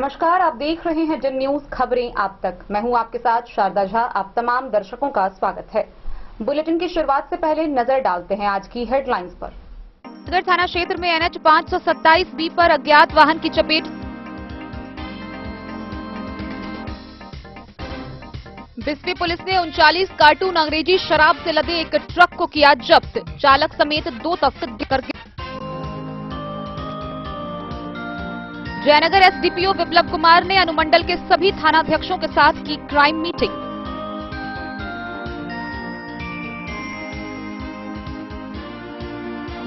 नमस्कार, आप देख रहे हैं जिन न्यूज खबरें आप तक। मैं हूं आपके साथ शारदा झा। आप तमाम दर्शकों का स्वागत है। बुलेटिन की शुरुआत से पहले नजर डालते हैं आज की हेडलाइंस पर। नगर थाना क्षेत्र में NH 527B पर अज्ञात वाहन की चपेट। बिस्फी पुलिस ने 39 कार्टून अंग्रेजी शराब से लदे एक ट्रक को किया जब्त। चालक समेत 2 तस्कर कर जयनगर SDPO विप्लव कुमार ने अनुमंडल के सभी थानाध्यक्षों के साथ की क्राइम मीटिंग।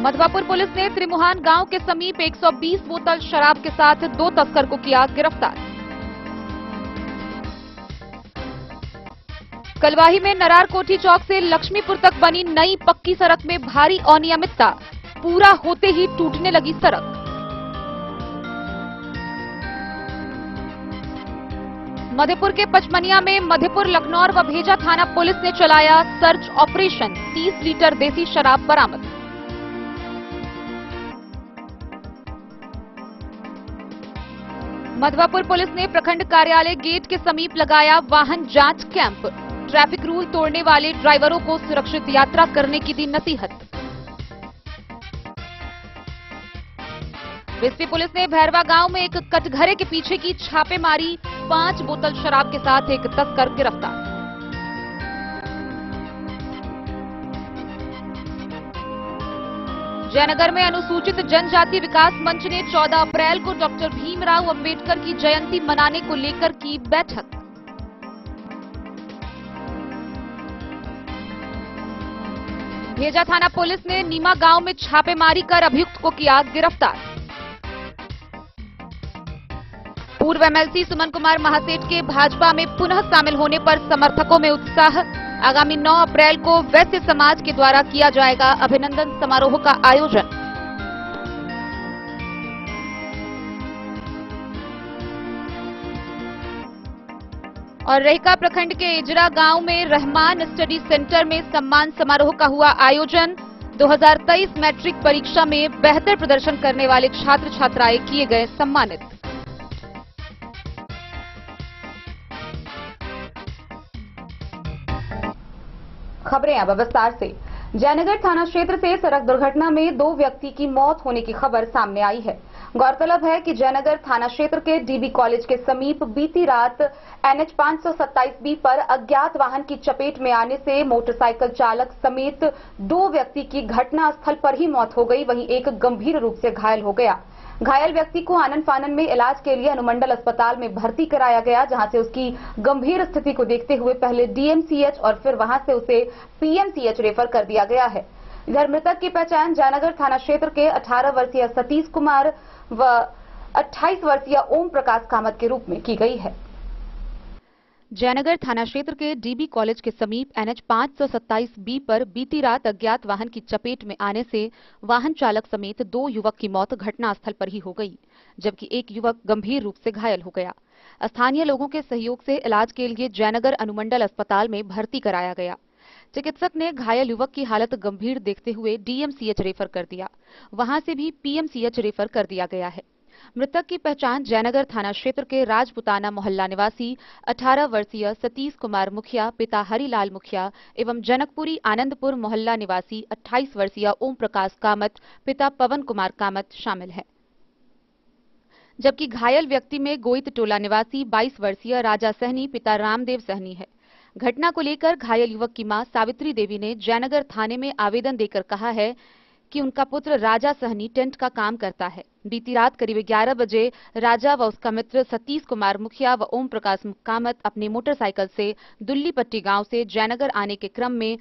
मधवापुर पुलिस ने त्रिमुहान गांव के समीप 120 बोतल शराब के साथ 2 तस्कर को किया गिरफ्तार। कलवाही में नरार कोठी चौक से लक्ष्मीपुर तक बनी नई पक्की सड़क में भारी अनियमितता, पूरा होते ही टूटने लगी सड़क। मधेपुर के पचमनिया में मधेपुर, लखनौर व भेजा थाना पुलिस ने चलाया सर्च ऑपरेशन। 30 लीटर देसी शराब बरामद। मधवापुर पुलिस ने प्रखंड कार्यालय गेट के समीप लगाया वाहन जांच कैंप। ट्रैफिक रूल तोड़ने वाले ड्राइवरों को सुरक्षित यात्रा करने की दी नसीहत। बिस्फी पुलिस ने भैरवा गांव में एक कटघरे के पीछे की छापेमारी। 5 बोतल शराब के साथ एक तस्कर गिरफ्तार। जयनगर में अनुसूचित जनजाति विकास मंच ने 14 अप्रैल को डॉक्टर भीमराव अंबेडकर की जयंती मनाने को लेकर की बैठक। भेजा थाना पुलिस ने नीमा गांव में छापेमारी कर अभियुक्त को किया गिरफ्तार। पूर्व MLC सुमन कुमार महासेठ के भाजपा में पुनः शामिल होने पर समर्थकों में उत्साह। आगामी 9 अप्रैल को वैश्य समाज के द्वारा किया जाएगा अभिनंदन समारोह का आयोजन। और रेहका प्रखंड के इजरा गांव में रहमान स्टडी सेंटर में सम्मान समारोह का हुआ आयोजन। 2023 मैट्रिक परीक्षा में बेहतर प्रदर्शन करने वाले छात्र छात्राएं किए गए सम्मानित। खबरें अब विस्तार से। जयनगर थाना क्षेत्र से सड़क दुर्घटना में 2 व्यक्ति की मौत होने की खबर सामने आई है। गौरतलब है कि जयनगर थाना क्षेत्र के DB कॉलेज के समीप बीती रात NH 527B पर अज्ञात वाहन की चपेट में आने से मोटरसाइकिल चालक समेत 2 व्यक्ति की घटनास्थल पर ही मौत हो गई। वहीं एक गंभीर रूप से घायल हो गया। घायल व्यक्ति को आनन फानन में इलाज के लिए अनुमंडल अस्पताल में भर्ती कराया गया, जहां से उसकी गंभीर स्थिति को देखते हुए पहले DMCH और फिर वहां से उसे PMCH रेफर कर दिया गया है। इधर मृतक की पहचान जयनगर थाना क्षेत्र के 18 वर्षीय सतीश कुमार व 28 वर्षीय ओम प्रकाश कामत के रूप में की गई है। जयनगर थाना क्षेत्र के DB कॉलेज के समीप NH 527B पर बीती रात अज्ञात वाहन की चपेट में आने से वाहन चालक समेत 2 युवक की मौत घटनास्थल पर ही हो गई, जबकि एक युवक गंभीर रूप से घायल हो गया। स्थानीय लोगों के सहयोग से इलाज के लिए जयनगर अनुमंडल अस्पताल में भर्ती कराया गया। चिकित्सक ने घायल युवक की हालत गंभीर देखते हुए DMCH रेफर कर दिया। वहां से भी PMCH रेफर कर दिया गया है। मृतक की पहचान जयनगर थाना क्षेत्र के राजपुताना मोहल्ला निवासी 18 वर्षीय सतीश कुमार मुखिया पिता हरिलाल मुखिया एवं जनकपुरी आनंदपुर मोहल्ला निवासी 28 वर्षीय ओम प्रकाश कामत पिता पवन कुमार कामत शामिल है। जबकि घायल व्यक्ति में गोइत टोला निवासी 22 वर्षीय राजा सहनी पिता रामदेव सहनी है। घटना को लेकर घायल युवक की मां सावित्री देवी ने जयनगर थाने में आवेदन देकर कहा है कि उनका पुत्र राजा सहनी टेंट का काम करता है। बीती रात करीब 11 बजे राजा व उसका मित्र सतीश कुमार मुखिया व ओम प्रकाश कामत अपनी मोटरसाइकिल से दुल्लीपट्टी गांव से जयनगर आने के क्रम में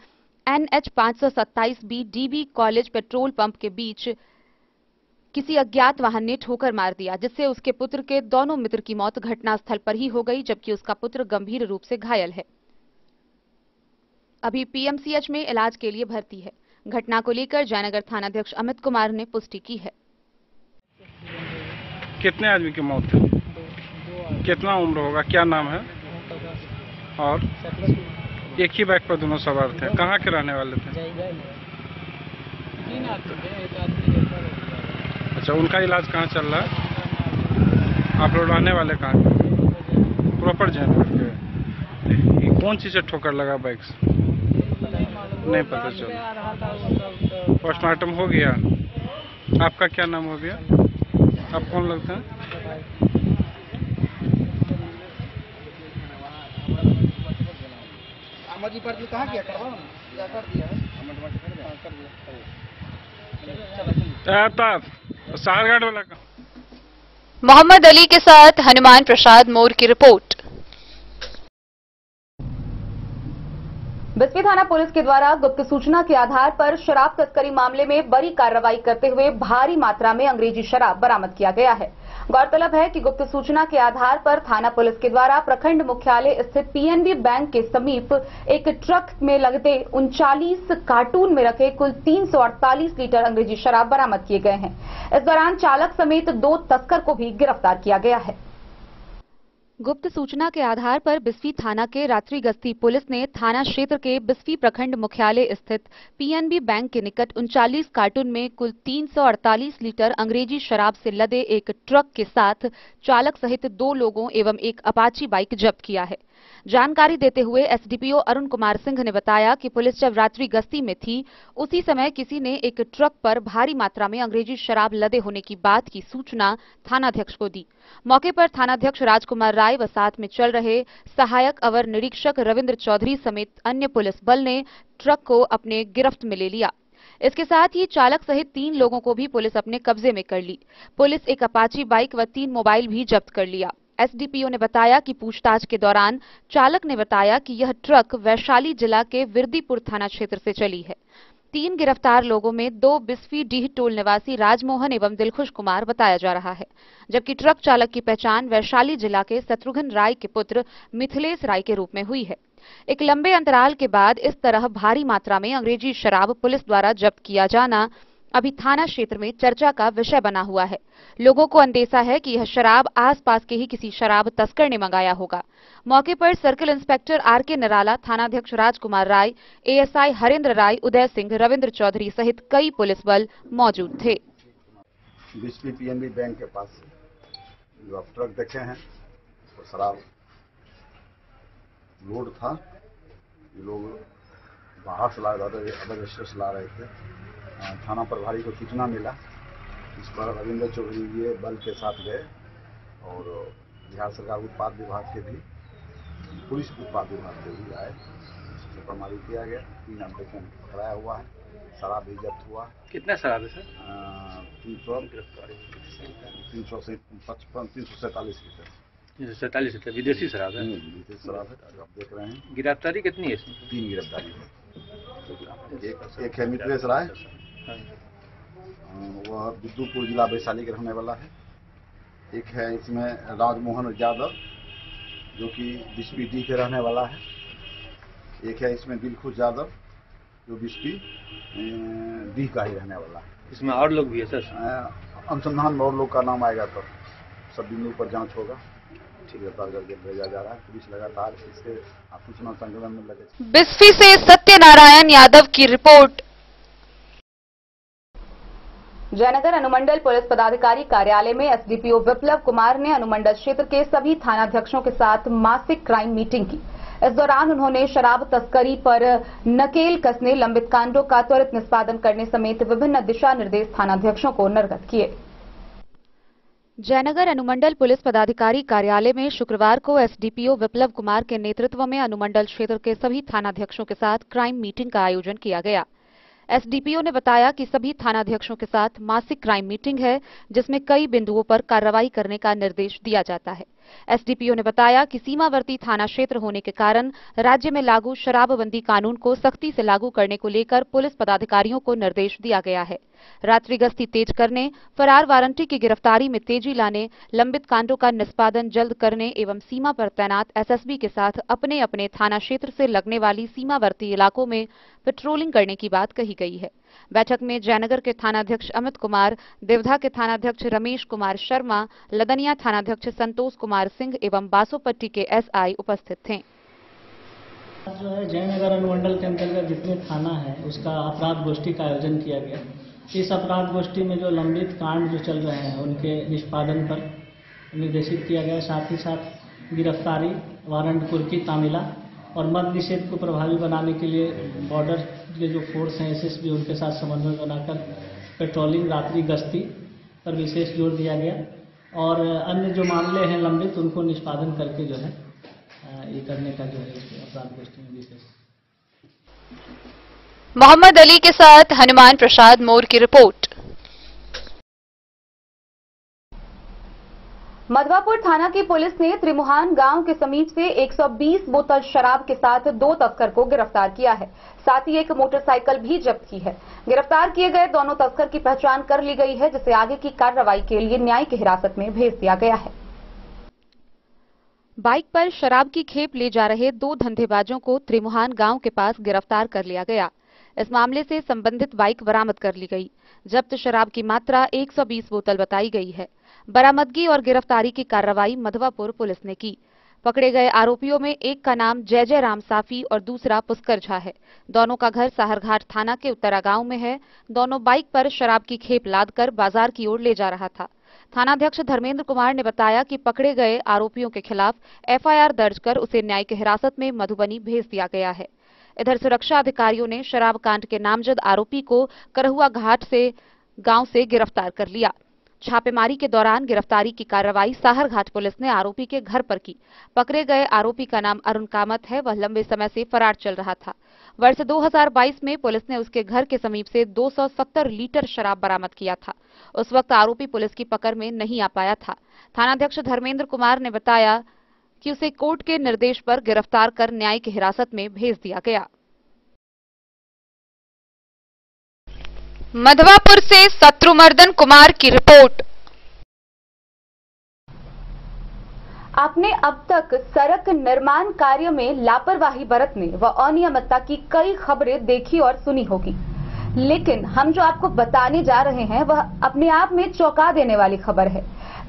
NH 527B DB college petrol pump के बीच किसी अज्ञात वाहन ने ठोकर मार दिया, जिससे उसके पुत्र के दोनों मित्र की मौत घटनास्थल पर ही हो गई, जबकि उसका पुत्र गंभीर रूप से घायल है। अभी PMCH में इलाज के लिए भर्ती है। घटना को लेकर जयनगर थानाध्यक्ष अमित कुमार ने पुष्टि की है। कितने आदमी की मौत है? कितना उम्र होगा? क्या नाम है? और एक ही बाइक पर दोनों सवार थे। कहाँ के रहने वाले थे? अच्छा, उनका इलाज कहाँ चल रहा है? आप लोग रहने वाले कहाँ के? प्रॉपर जयनगर के। ये कौन चीज़ से ठोकर लगा बाइक से? नहीं पता चला। पोस्टमार्टम हो गया। आपका क्या नाम हो गया? आप कौन लगते हैं? कहाँ किया करवा या कर दिया है सारघाट वाला का। मोहम्मद अली के साथ हनुमान प्रसाद मोर की रिपोर्ट। बिस्फी थाना पुलिस के द्वारा गुप्त सूचना के आधार पर शराब तस्करी मामले में बड़ी कार्रवाई करते हुए भारी मात्रा में अंग्रेजी शराब बरामद किया गया है। गौरतलब है कि गुप्त सूचना के आधार पर थाना पुलिस के द्वारा प्रखंड मुख्यालय स्थित पीएनबी बैंक के समीप एक ट्रक में लगते 39 कार्टून में रखे कुल 348 लीटर अंग्रेजी शराब बरामद किए गए हैं। इस दौरान चालक समेत 2 तस्कर को भी गिरफ्तार किया गया है। गुप्त सूचना के आधार पर बिस्फी थाना के रात्रि गश्ती पुलिस ने थाना क्षेत्र के बिस्फी प्रखंड मुख्यालय स्थित पीएनबी बैंक के निकट 39 कार्टून में कुल 348 लीटर अंग्रेजी शराब से लदे एक ट्रक के साथ चालक सहित 2 लोगों एवं एक अपाची बाइक जब्त किया है। जानकारी देते हुए एसडीपीओ अरुण कुमार सिंह ने बताया कि पुलिस जब रात्रि गश्ती में थी उसी समय किसी ने एक ट्रक पर भारी मात्रा में अंग्रेजी शराब लदे होने की बात की सूचना थानाध्यक्ष को दी। मौके पर थानाध्यक्ष राजकुमार राय व साथ में चल रहे सहायक अवर निरीक्षक रविंद्र चौधरी समेत अन्य पुलिस बल ने ट्रक को अपने गिरफ्त में ले लिया। इसके साथ ही चालक सहित 3 लोगों को भी पुलिस अपने कब्जे में कर ली। पुलिस एक अपाची बाइक व 3 मोबाइल भी जब्त कर लिया। एसडीपीओ ने बताया कि पूछताछ के दौरान चालक ने बताया कि यह ट्रक वैशाली जिला के विरदीपुर थाना क्षेत्र से चली है। 3 गिरफ्तार लोगों में 2 बिस्फी डीह टोल निवासी राजमोहन एवं दिलखुश कुमार बताया जा रहा है, जबकि ट्रक चालक की पहचान वैशाली जिला के शत्रुघ्न राय के पुत्र मिथिलेश राय के रूप में हुई है। एक लंबे अंतराल के बाद इस तरह भारी मात्रा में अंग्रेजी शराब पुलिस द्वारा जब्त किया जाना अभी थाना क्षेत्र में चर्चा का विषय बना हुआ है। लोगों को अंदेशा है कि यह शराब आसपास के ही किसी शराब तस्कर ने मंगाया होगा। मौके पर सर्किल इंस्पेक्टर आरके निराला, थानाध्यक्ष राजकुमार राय, एएसआई हरेंद्र राय, उदय सिंह, रविंद्र चौधरी सहित कई पुलिस बल मौजूद थे। बिस्फी पीएनबी बैंक के पास जो आप ट्रक देखे हैं वो शराब लोड था। ये लोग बाहर से ला अदर स्टेट से ला रहे थे। थाना प्रभारी को सूचना मिला। इस पर रविंद्र चौधरी ये बल के साथ गए और बिहार सरकार उत्पाद विभाग के भी, पुलिस उत्पाद विभाग के भी आए। छापामारी किया गया। 3 आदमी को पकड़ाया हुआ है। शराब भी जब्त हुआ। कितना शराब है सर? 347 लीटर। 347 लीटर विदेशी शराब है? विदेशी शराब है। आप देख रहे हैं। गिरफ्तारी कितनी है इसमें? 3 गिरफ्तारी है। एक है मिथिलेश राय, वह विद्युपुर जिला वैशाली के रहने वाला है। एक है इसमें राजमोहन यादव जो कि बिस्फी डी के रहने वाला है। एक है इसमें दिलखुश यादव जो बिस्फी डी का ही रहने वाला है। इसमें और लोग भी है सर? अनुसंधान में और लोग का नाम आएगा तो सब बिंदु पर जांच होगा। गिरफ्तार करके भेजा जा रहा है। पुलिस लगातार इससे सूचना संकलन में लगे। बिस्फी से सत्यनारायण यादव की रिपोर्ट। जयनगर अनुमंडल पुलिस पदाधिकारी कार्यालय में एसडीपीओ विप्लव कुमार ने अनुमंडल क्षेत्र के सभी थानाध्यक्षों के साथ मासिक क्राइम मीटिंग की। इस दौरान उन्होंने शराब तस्करी पर नकेल कसने, लंबित कांडों का त्वरित निष्पादन करने समेत विभिन्न दिशा निर्देश थानाध्यक्षों को निर्गत किए। जयनगर अनुमंडल पुलिस पदाधिकारी कार्यालय में शुक्रवार को एसडीपीओ विप्लव कुमार के नेतृत्व में अनुमंडल क्षेत्र के सभी थानाध्यक्षों के साथ क्राइम मीटिंग का आयोजन किया गया। एसडीपीओ ने बताया कि सभी थानाध्यक्षों के साथ मासिक क्राइम मीटिंग है, जिसमें कई बिंदुओं पर कार्रवाई करने का निर्देश दिया जाता है। एसडीपीओ ने बताया कि सीमावर्ती थाना क्षेत्र होने के कारण राज्य में लागू शराबबंदी कानून को सख्ती से लागू करने को लेकर पुलिस पदाधिकारियों को निर्देश दिया गया है। रात्रि गश्ती तेज करने, फरार वारंटी की गिरफ्तारी में तेजी लाने, लंबित कांडों का निष्पादन जल्द करने एवं सीमा पर तैनात एसएसबी के साथ अपने अपने थाना क्षेत्र से लगने वाली सीमावर्ती इलाकों में पेट्रोलिंग करने की बात कही गई है। बैठक में जयनगर के थानाध्यक्ष अमित कुमार, देवधा के थानाध्यक्ष रमेश कुमार शर्मा, लदनिया थानाध्यक्ष संतोष कुमार सिंह एवं बासोपट्टी के एसआई उपस्थित थे। जो है जयनगर अनुमंडल के अंतर्गत जितने थाना है उसका अपराध गोष्ठी का आयोजन किया गया। इस अपराध गोष्ठी में जो लंबित कांड जो चल रहे हैं उनके निष्पादन पर निर्देशित किया गया। साथ ही साथ गिरफ्तारी, वारंट कुर्की तामिला और मद्य निषेध को प्रभावी बनाने के लिए बॉर्डर के जो फोर्स हैं एसएसबी, उनके साथ समन्वय बनाकर पेट्रोलिंग, रात्रि गश्ती पर विशेष जोर दिया गया और अन्य जो मामले हैं लंबित उनको निष्पादन करके जो है ये करने का जो है अपराध गोष्ठी में विशेष। मोहम्मद अली के साथ हनुमान प्रसाद मोर की रिपोर्ट। मधवापुर थाना की पुलिस ने त्रिमुहान गांव के समीप से 120 बोतल शराब के साथ 2 तस्कर को गिरफ्तार किया है। साथ ही एक मोटरसाइकिल भी जब्त की है। गिरफ्तार किए गए दोनों तस्कर की पहचान कर ली गई है, जिसे आगे की कार्रवाई के लिए न्यायिक हिरासत में भेज दिया गया है। बाइक पर शराब की खेप ले जा रहे 2 धंधेबाजों को त्रिमुहान गांव के पास गिरफ्तार कर लिया गया। इस मामले से संबंधित बाइक बरामद कर ली गई। जब्त शराब की मात्रा 120 बोतल बताई गई है। बरामदगी और गिरफ्तारी की कार्रवाई मधवापुर पुलिस ने की। पकड़े गए आरोपियों में एक का नाम जय जय राम साफी और दूसरा पुष्कर झा है। दोनों का घर साहरघाट थाना के उत्तरा गांव में है। दोनों बाइक पर शराब की खेप लादकर बाजार की ओर ले जा रहा था। थानाध्यक्ष धर्मेंद्र कुमार ने बताया कि पकड़े गए आरोपियों के खिलाफ एफआईआर दर्ज कर उसे न्यायिक हिरासत में मधुबनी भेज दिया गया है। इधर सुरक्षा अधिकारियों ने शराब कांड के नामजद आरोपी को करहुआ घाट से गांव से गिरफ्तार कर लिया। छापेमारी के दौरान गिरफ्तारी की कार्रवाई साहरघाट पुलिस ने आरोपी के घर पर की। पकड़े गए आरोपी का नाम अरुण कामत है। वह लंबे समय से फरार चल रहा था। वर्ष 2022 में पुलिस ने उसके घर के समीप से 270 लीटर शराब बरामद किया था। उस वक्त आरोपी पुलिस की पकड़ में नहीं आ पाया था। थानाध्यक्ष धर्मेंद्र कुमार ने बताया कि उसे कोर्ट के निर्देश पर गिरफ्तार कर न्यायिक हिरासत में भेज दिया गया। मधवापुर से शत्रुमर्दन कुमार की रिपोर्ट। आपने अब तक सड़क निर्माण कार्य में लापरवाही बरतने व अनियमितता की कई खबरें देखी और सुनी होगी, लेकिन हम जो आपको बताने जा रहे हैं वह अपने आप में चौंका देने वाली खबर है।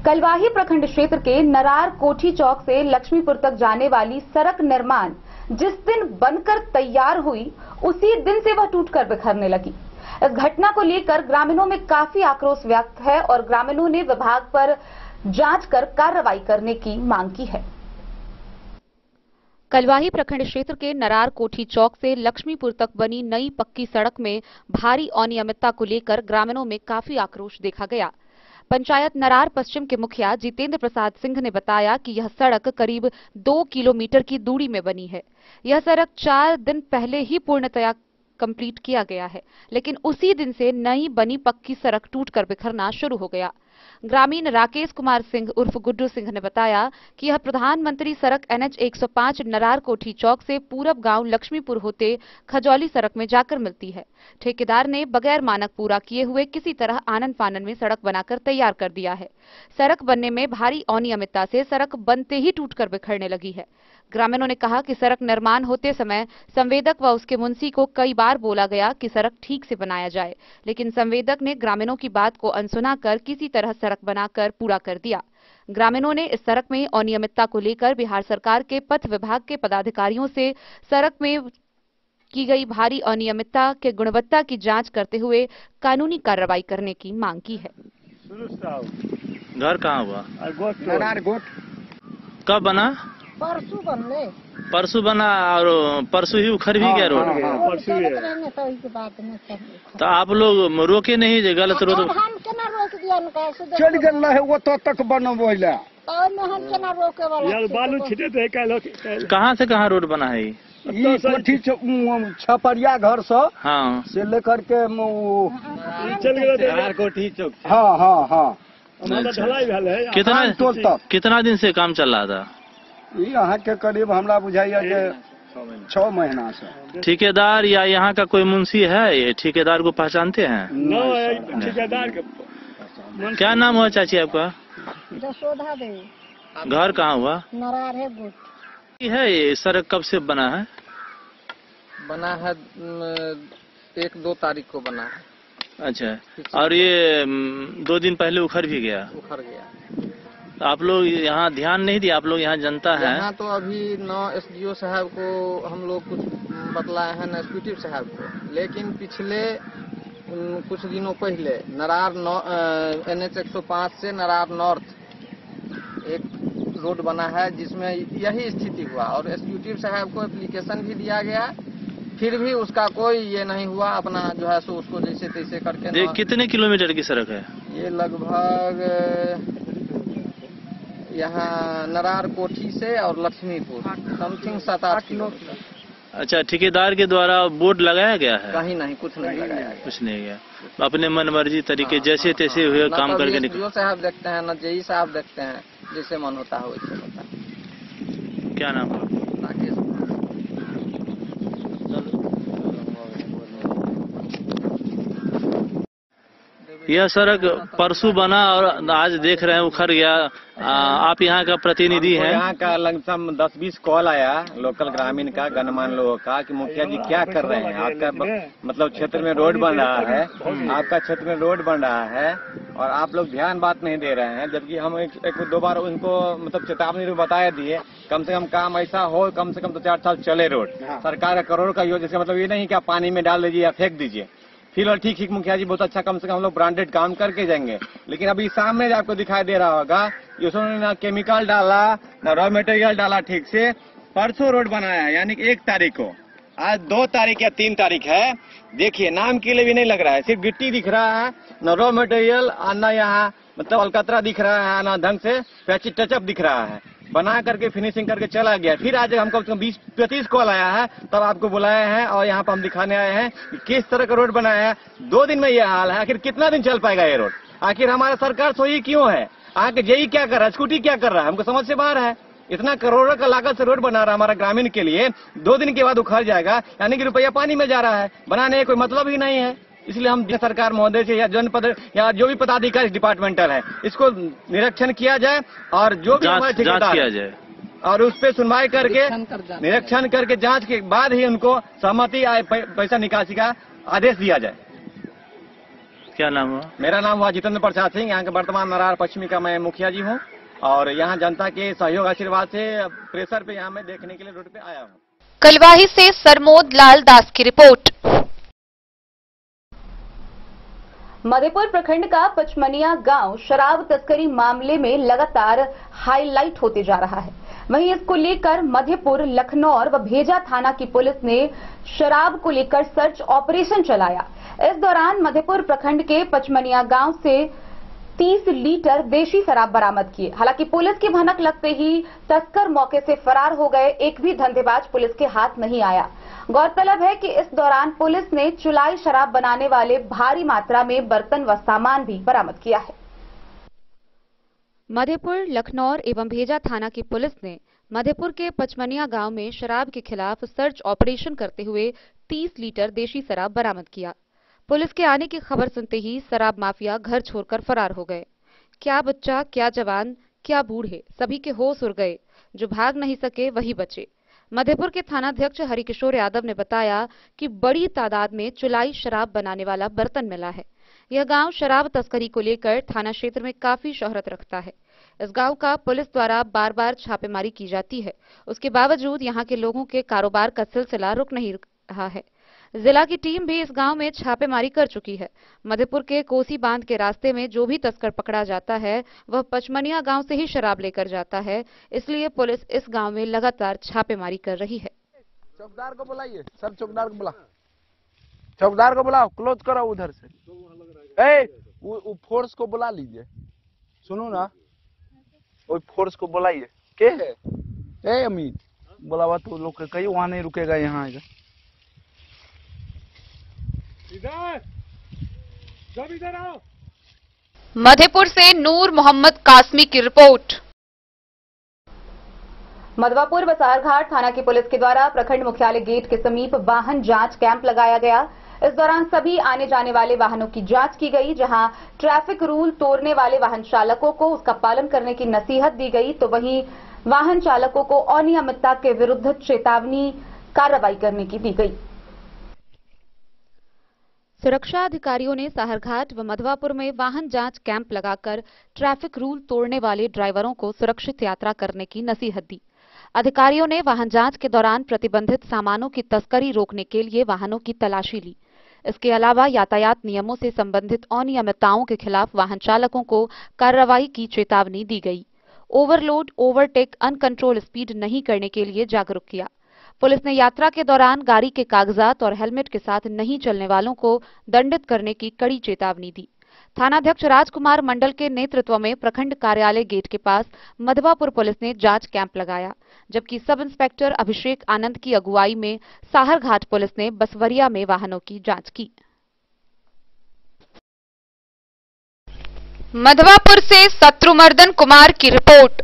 कलवाही प्रखंड क्षेत्र के नरार कोठी चौक से लक्ष्मीपुर तक जाने वाली सड़क निर्माण जिस दिन बनकर तैयार हुई, उसी दिन से वह टूटकर बिखरने लगी। इस घटना को लेकर ग्रामीणों में काफी आक्रोश व्यक्त है और ग्रामीणों ने विभाग पर जांच कर कार्रवाई करने की मांग की है। कलवाही प्रखंड क्षेत्र के नरार कोठी चौक से लक्ष्मीपुर तक बनी नई पक्की सड़क में भारी अनियमितता को लेकर ग्रामीणों में काफी आक्रोश देखा गया। पंचायत नरार पश्चिम के मुखिया जितेंद्र प्रसाद सिंह ने बताया कि यह सड़क करीब 2 किलोमीटर की दूरी में बनी है। यह सड़क 4 दिन पहले ही पूर्णतया कंप्लीट किया गया है, लेकिन उसी दिन से नई बनी पक्की सड़क टूटकर बिखरना शुरू हो गया। ग्रामीण राकेश कुमार सिंह उर्फ गुड्डू सिंह ने बताया कि यह प्रधानमंत्री सड़क NH 105 नरार कोठी चौक से पूरब गांव लक्ष्मीपुर होते खजौली सड़क में जाकर मिलती है। ठेकेदार ने बगैर मानक पूरा किए हुए किसी तरह आनन फानन में सड़क बनाकर तैयार कर दिया है। सड़क बनने में भारी अनियमितता से सड़क बनते ही टूटकर बिखरने लगी है। ग्रामीणों ने कहा कि सड़क निर्माण होते समय संवेदक व उसके मुंशी को कई बार बोला गया कि सड़क ठीक से बनाया जाए, लेकिन संवेदक ने ग्रामीणों की बात को अनसुना कर किसी तरह सड़क बनाकर पूरा कर दिया। ग्रामीणों ने इस सड़क में अनियमितता को लेकर बिहार सरकार के पथ विभाग के पदाधिकारियों से सड़क में की गई भारी अनियमितता के गुणवत्ता की जांच करते हुए कानूनी कार्रवाई करने की मांग की है। घर कहाँ हुआ? गोट। कब बना? परसों बना और परसों ही उखड़ भी गया रोड। परसों ही तो आप लोग रोके नहीं जे गलत रोड? हम केना रोक दिया? चल गल है वो तो तक बनबोला हम केना रोके वाला यार बालू छिटे थे कहाँ से कहाँ रोड बना है? ये कोठी छपरिया घर से हाँ से लेकर के चल गए कोठी चौक। हाँ कितना दिन से काम चल रहा था? यहाँ के करीब हमरा बुझाइया जे 6 महीना से। ठेकेदार या यहाँ का कोई मुंशी है? ये ठेकेदार को पहचानते हैं? ठेकेदार क्या नाम हुआ चाची आपका? जसोधा देवी। घर कहाँ हुआ? नरार है गोट है। ये सड़क कब से बना है? बना है 1-2 तारीख को बना है। अच्छा, और ये 2 दिन पहले उखड़ भी गया? उखड़ गया। आप लोग यहाँ ध्यान नहीं दिया? आप लोग यहाँ जनता है? यहाँ तो अभी न SDO साहब को हम लोग कुछ बतलाए हैं, न एसपीटी साहब को, लेकिन पिछले कुछ दिनों पहले नरार NH 105 से नरार नॉर्थ रोड बना है जिसमें यही स्थिति हुआ, और एसक्यूटिव साहब को एप्लीकेशन भी दिया गया, फिर भी उसका कोई ये नहीं हुआ। अपना जो है सो उसको जैसे तैसे करके। कितने किलोमीटर की सड़क है ये? लगभग यहाँ नरार कोठी से और लक्ष्मीपुर समथिंग 7-8 किलोमीटर। अच्छा, ठेकेदार के द्वारा बोर्ड लगाया गया है? कहीं नहीं, कुछ नहीं लगाया गया। कुछ नहीं गया, अपने मन मर्जी तरीके जैसे तैसे हुए काम करके निकल। जो साहब देखते हैं, न जेई साहब देखते हैं, जैसे मन होता है वैसे होता है। क्या नाम है? राकेश। यह सड़क परसों बना और आज देख रहे हैं उखड़ गया। आप यहाँ का प्रतिनिधि हैं? यहाँ का लगभग 10-20 कॉल आया लोकल ग्रामीण का, गणमान्य लोगों का, कि मुखिया जी क्या कर रहे हैं, आपका मतलब क्षेत्र में रोड बन रहा है, आपका क्षेत्र में रोड बन रहा है और आप लोग ध्यान बात नहीं दे रहे हैं। जबकि हम एक दो बार उनको मतलब चेतावनी भी बताया दिए, कम से कम काम ऐसा हो, कम से कम 2-4 साल चले रोड। सरकार का करोड़ का योजना, इसका मतलब ये नहीं कि आप पानी में डाल दीजिए या फेंक दीजिए। फिर और ठीक मुखिया जी बहुत अच्छा, कम से कम हम लोग ब्रांडेड काम करके जाएंगे। लेकिन अभी सामने आपको दिखाई दे रहा होगा, उसने ना केमिकल डाला ना रॉ मटेरियल डाला ठीक से। परसों रोड बनाया है, यानी कि 1 तारीख को, आज 2 तारीख या 3 तारीख है। देखिए नाम के लिए भी नहीं लग रहा है, सिर्फ गिट्टी दिख रहा है, न रॉ मटेरियल, न यहाँ मतलब अलकतरा दिख रहा है, न ढंग से पैची टचअप दिख रहा है। बना करके फिनिशिंग करके चला गया। फिर आज हमको 20-25 कॉल आया है, तब आपको बुलाए हैं और यहाँ पर हम दिखाने आए हैं कि किस तरह का रोड बनाया है। 2 दिन में ये हाल है, आखिर कितना दिन चल पाएगा ये रोड? आखिर हमारा सरकार सोई क्यों है? आके जेई क्या कर रहा है, स्कूटी क्या कर रहा है, हमको समझ से बाहर है। इतना करोड़ों का लागत से रोड बना रहा है हमारा ग्रामीण के लिए, 2 दिन के बाद उखड़ जाएगा, यानी कि रुपया पानी में जा रहा है। बनाने का कोई मतलब ही नहीं है। इसलिए हम सरकार महोदय से या जनपद या जो भी पदाधिकारी डिपार्टमेंटल है, इसको निरीक्षण किया जाए और जो भी हमारे ठेकेदार किया जाए और उस पर सुनवाई करके निरीक्षण करके जांच के बाद ही उनको सहमति पैसा निकासी का आदेश दिया जाए। क्या नाम हुआ? मेरा नाम हुआ जितेंद्र प्रसाद सिंह। यहाँ के वर्तमान नरार पश्चिमी का मैं मुखिया जी हूँ और यहाँ जनता के सहयोग आशीर्वाद से प्रेशर पे यहाँ मैं देखने के लिए रोड पे आया हूँ। कलवाही से सरमोद लाल दास की रिपोर्ट। मधेपुर प्रखंड का पचमनिया गांव शराब तस्करी मामले में लगातार हाईलाइट होते जा रहा है। वहीं इसको लेकर मधेपुर, लखनौर व भेजा थाना की पुलिस ने शराब को लेकर सर्च ऑपरेशन चलाया। इस दौरान मधेपुर प्रखंड के पचमनिया गांव से 30 लीटर देशी शराब बरामद किए। हालांकि पुलिस की भनक लगते ही तस्कर मौके से फरार हो गए। एक भी धंधेबाज पुलिस के हाथ नहीं आया। गौरतलब है कि इस दौरान पुलिस ने चुलाई शराब बनाने वाले भारी मात्रा में बर्तन व सामान भी बरामद किया है। मधेपुर, लखनौर एवं भेजा थाना की पुलिस ने मधेपुर के पचमनिया गांव में शराब के खिलाफ सर्च ऑपरेशन करते हुए 30 लीटर देशी शराब बरामद किया। पुलिस के आने की खबर सुनते ही शराब माफिया घर छोड़कर फरार हो गए। क्या बच्चा, क्या जवान, क्या बूढ़े, सभी के होश उड़ गए। जो भाग नहीं सके वही बचे। मधेपुर के थानाध्यक्ष हरिकिशोर यादव ने बताया कि बड़ी तादाद में चुलाई शराब बनाने वाला बर्तन मिला है। यह गांव शराब तस्करी को लेकर थाना क्षेत्र में काफी शोहरत रखता है। इस गांव का पुलिस द्वारा बार बार छापेमारी की जाती है, उसके बावजूद यहां के लोगों के कारोबार का सिलसिला रुक नहीं रहा है। जिला की टीम भी इस गांव में छापेमारी कर चुकी है। मधेपुर के कोसी बांध के रास्ते में जो भी तस्कर पकड़ा जाता है वह पचमनिया गांव से ही शराब लेकर जाता है, इसलिए पुलिस इस गांव में लगातार छापेमारी कर रही है। चौकीदार को बुलाइए, सब चौकीदार को बुला, चौकीदार को बुलाओ, क्लोज करो उधर से। वो फोर्स को बुला लीजिए। सुनो ना, वो फोर्स को बुलाइए। के है अमीर बुलावा तो लोग कहीं वहां नहीं रुकेगा, यहाँ आएगा। इधर आओ। मधेपुर से नूर मोहम्मद कासमी की रिपोर्ट। मधवापुर बसारघाट थाना की पुलिस के द्वारा प्रखंड मुख्यालय गेट के समीप वाहन जांच कैंप लगाया गया। इस दौरान सभी आने जाने वाले वाहनों की जांच की गई, जहां ट्रैफिक रूल तोड़ने वाले वाहन चालकों को उसका पालन करने की नसीहत दी गई, तो वहीं वाहन चालकों को अनियमितता के विरुद्ध चेतावनी कार्रवाई करने की दी गई। सुरक्षा अधिकारियों ने साहरघाट व मधवापुर में वाहन जांच कैंप लगाकर ट्रैफिक रूल तोड़ने वाले ड्राइवरों को सुरक्षित यात्रा करने की नसीहत दी। अधिकारियों ने वाहन जांच के दौरान प्रतिबंधित सामानों की तस्करी रोकने के लिए वाहनों की तलाशी ली। इसके अलावा यातायात नियमों से संबंधित अनियमितताओं के खिलाफ वाहन चालकों को कार्रवाई की चेतावनी दी गई। ओवरलोड, ओवरटेक, अनकंट्रोल स्पीड नहीं करने के लिए जागरूक किया। पुलिस ने यात्रा के दौरान गाड़ी के कागजात और हेलमेट के साथ नहीं चलने वालों को दंडित करने की कड़ी चेतावनी दी। थानाध्यक्ष राजकुमार मंडल के नेतृत्व में प्रखंड कार्यालय गेट के पास मधवापुर पुलिस ने जांच कैंप लगाया, जबकि सब इंस्पेक्टर अभिषेक आनंद की अगुवाई में साहरघाट पुलिस ने बसवरिया में वाहनों की जांच की। मधवापुर से शत्रुमर्दन कुमार की रिपोर्ट।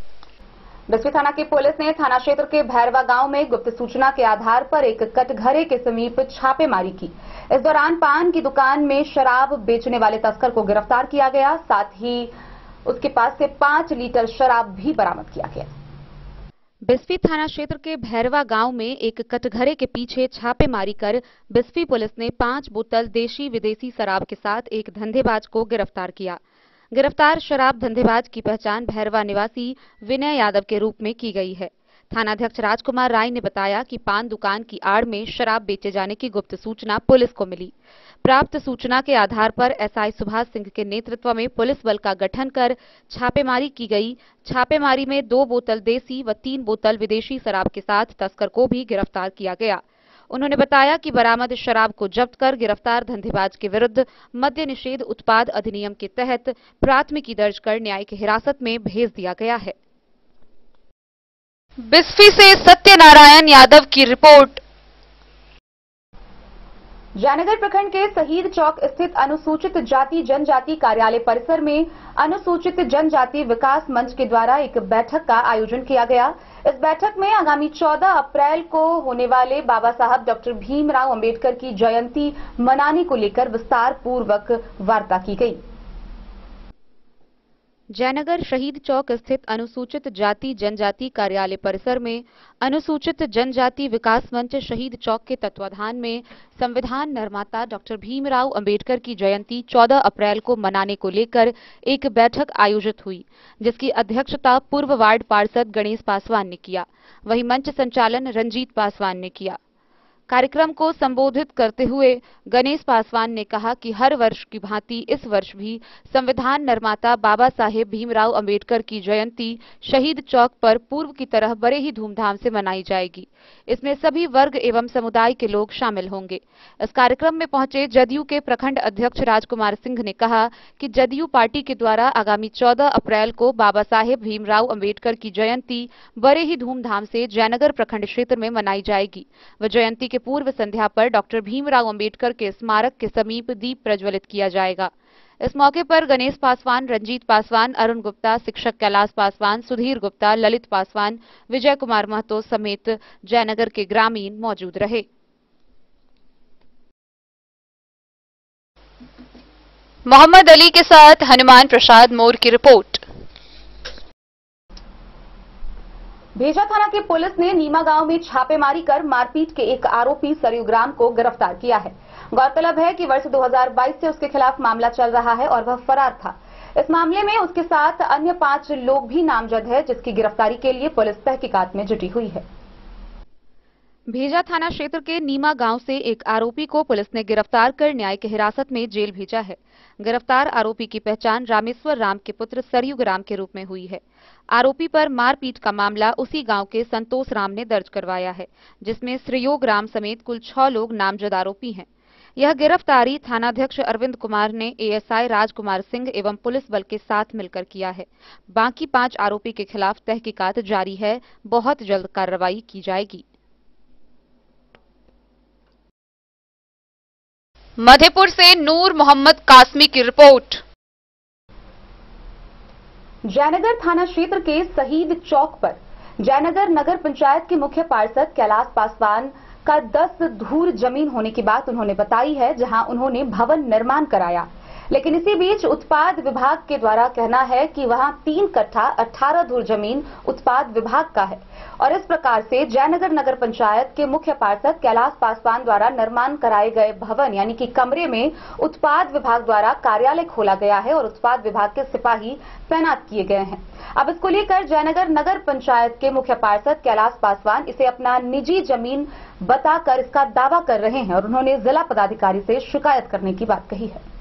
बिस्फी थाना की पुलिस ने थाना क्षेत्र के भैरवा गांव में गुप्त सूचना के आधार पर एक कटघरे के समीप छापेमारी की। इस दौरान पान की दुकान में शराब बेचने वाले तस्कर को गिरफ्तार किया गया, साथ ही उसके पास से 5 लीटर शराब भी बरामद किया गया। बिस्फी थाना क्षेत्र के भैरवा गांव में एक कटघरे के पीछे छापेमारी कर बिस्फी पुलिस ने 5 बोतल देशी विदेशी शराब के साथ एक धंधेबाज को गिरफ्तार किया। गिरफ्तार शराब धंधेबाज की पहचान भैरवा निवासी विनय यादव के रूप में की गई है। थानाध्यक्ष राजकुमार राय ने बताया कि पान दुकान की आड़ में शराब बेचे जाने की गुप्त सूचना पुलिस को मिली। प्राप्त सूचना के आधार पर एसआई सुभाष सिंह के नेतृत्व में पुलिस बल का गठन कर छापेमारी की गई। छापेमारी में 2 बोतल देसी व 3 बोतल विदेशी शराब के साथ तस्कर को भी गिरफ्तार किया गया। उन्होंने बताया कि बरामद शराब को जब्त कर गिरफ्तार धंधेबाज के विरुद्ध मद्य निषेध उत्पाद अधिनियम के तहत प्राथमिकी दर्ज कर न्यायिक हिरासत में भेज दिया गया है। बिस्फी से सत्यनारायण यादव की रिपोर्ट। जयनगर प्रखंड के शहीद चौक स्थित अनुसूचित जाति जनजाति कार्यालय परिसर में अनुसूचित जनजाति विकास मंच के द्वारा एक बैठक का आयोजन किया गया। इस बैठक में आगामी 14 अप्रैल को होने वाले बाबा साहब डॉक्टर भीमराव अंबेडकर की जयंती मनाने को लेकर विस्तार पूर्वक वार्ता की गई। जयनगर शहीद चौक स्थित अनुसूचित जाति जनजाति कार्यालय परिसर में अनुसूचित जनजाति विकास मंच शहीद चौक के तत्वाधान में संविधान निर्माता डॉक्टर भीमराव अंबेडकर की जयंती 14 अप्रैल को मनाने को लेकर एक बैठक आयोजित हुई, जिसकी अध्यक्षता पूर्व वार्ड पार्षद गणेश पासवान ने किया। वहीं मंच संचालन रंजीत पासवान ने किया। कार्यक्रम को संबोधित करते हुए गणेश पासवान ने कहा कि हर वर्ष की भांति इस वर्ष भी संविधान निर्माता बाबा साहेब भीमराव अंबेडकर की जयंती शहीद चौक पर पूर्व की तरह बड़े ही धूमधाम से मनाई जाएगी। इसमें सभी वर्ग एवं समुदाय के लोग शामिल होंगे। इस कार्यक्रम में पहुंचे जदयू के प्रखंड अध्यक्ष राजकुमार सिंह ने कहा कि जदयू पार्टी के द्वारा आगामी 14 अप्रैल को बाबा साहेब भीमराव अंबेडकर की जयंती बड़े ही धूमधाम से जयनगर प्रखंड क्षेत्र में मनाई जाएगी। वह जयंती के पूर्व संध्या पर डॉक्टर भीमराव अंबेडकर के स्मारक के समीप दीप प्रज्वलित किया जाएगा। इस मौके पर गणेश पासवान, रंजीत पासवान, अरुण गुप्ता, शिक्षक कैलाश पासवान, सुधीर गुप्ता, ललित पासवान, विजय कुमार महतो समेत जयनगर के ग्रामीण मौजूद रहे। मोहम्मद अली के साथ हनुमान प्रसाद मोर की रिपोर्ट। भेजा थाना की पुलिस ने नीमा गांव में छापेमारी कर मारपीट के एक आरोपी सरयू ग्राम को गिरफ्तार किया है। गौरतलब है कि वर्ष 2022 से उसके खिलाफ मामला चल रहा है और वह फरार था। इस मामले में उसके साथ अन्य 5 लोग भी नामजद है, जिसकी गिरफ्तारी के लिए पुलिस तहकीकात में जुटी हुई है। भेजा थाना क्षेत्र के नीमा गांव से एक आरोपी को पुलिस ने गिरफ्तार कर न्यायिक हिरासत में जेल भेजा है। गिरफ्तार आरोपी की पहचान रामेश्वर राम के पुत्र सरयू राम के रूप में हुई है। आरोपी पर मारपीट का मामला उसी गांव के संतोष राम ने दर्ज करवाया है, जिसमें श्रीयोग राम समेत कुल 6 लोग नामजद आरोपी हैं। यह गिरफ्तारी थानाध्यक्ष अरविंद कुमार ने एएसआई राजकुमार सिंह एवं पुलिस बल के साथ मिलकर किया है। बाकी 5 आरोपी के खिलाफ तहकीकात जारी है। बहुत जल्द कार्रवाई की जाएगी। मधेपुर से नूर मोहम्मद कासमी की रिपोर्ट। जयनगर थाना क्षेत्र के शहीद चौक पर जयनगर नगर पंचायत के मुख्य पार्षद कैलाश पासवान का 10 धूर जमीन होने की बात उन्होंने बताई है, जहां उन्होंने भवन निर्माण कराया। लेकिन इसी बीच उत्पाद विभाग के द्वारा कहना है कि वहां 3 कट्ठा 18 धूर जमीन उत्पाद विभाग का है और इस प्रकार से जयनगर नगर पंचायत के मुख्य पार्षद कैलाश पासवान द्वारा निर्माण कराए गए भवन यानी कि कमरे में उत्पाद विभाग द्वारा कार्यालय खोला गया है और उत्पाद विभाग के सिपाही तैनात किए गए हैं। अब इसको लेकर जयनगर नगर पंचायत के मुख्य पार्षद कैलाश पासवान इसे अपना निजी जमीन बताकर इसका दावा कर रहे हैं और उन्होंने जिला पदाधिकारी से शिकायत करने की बात कही है।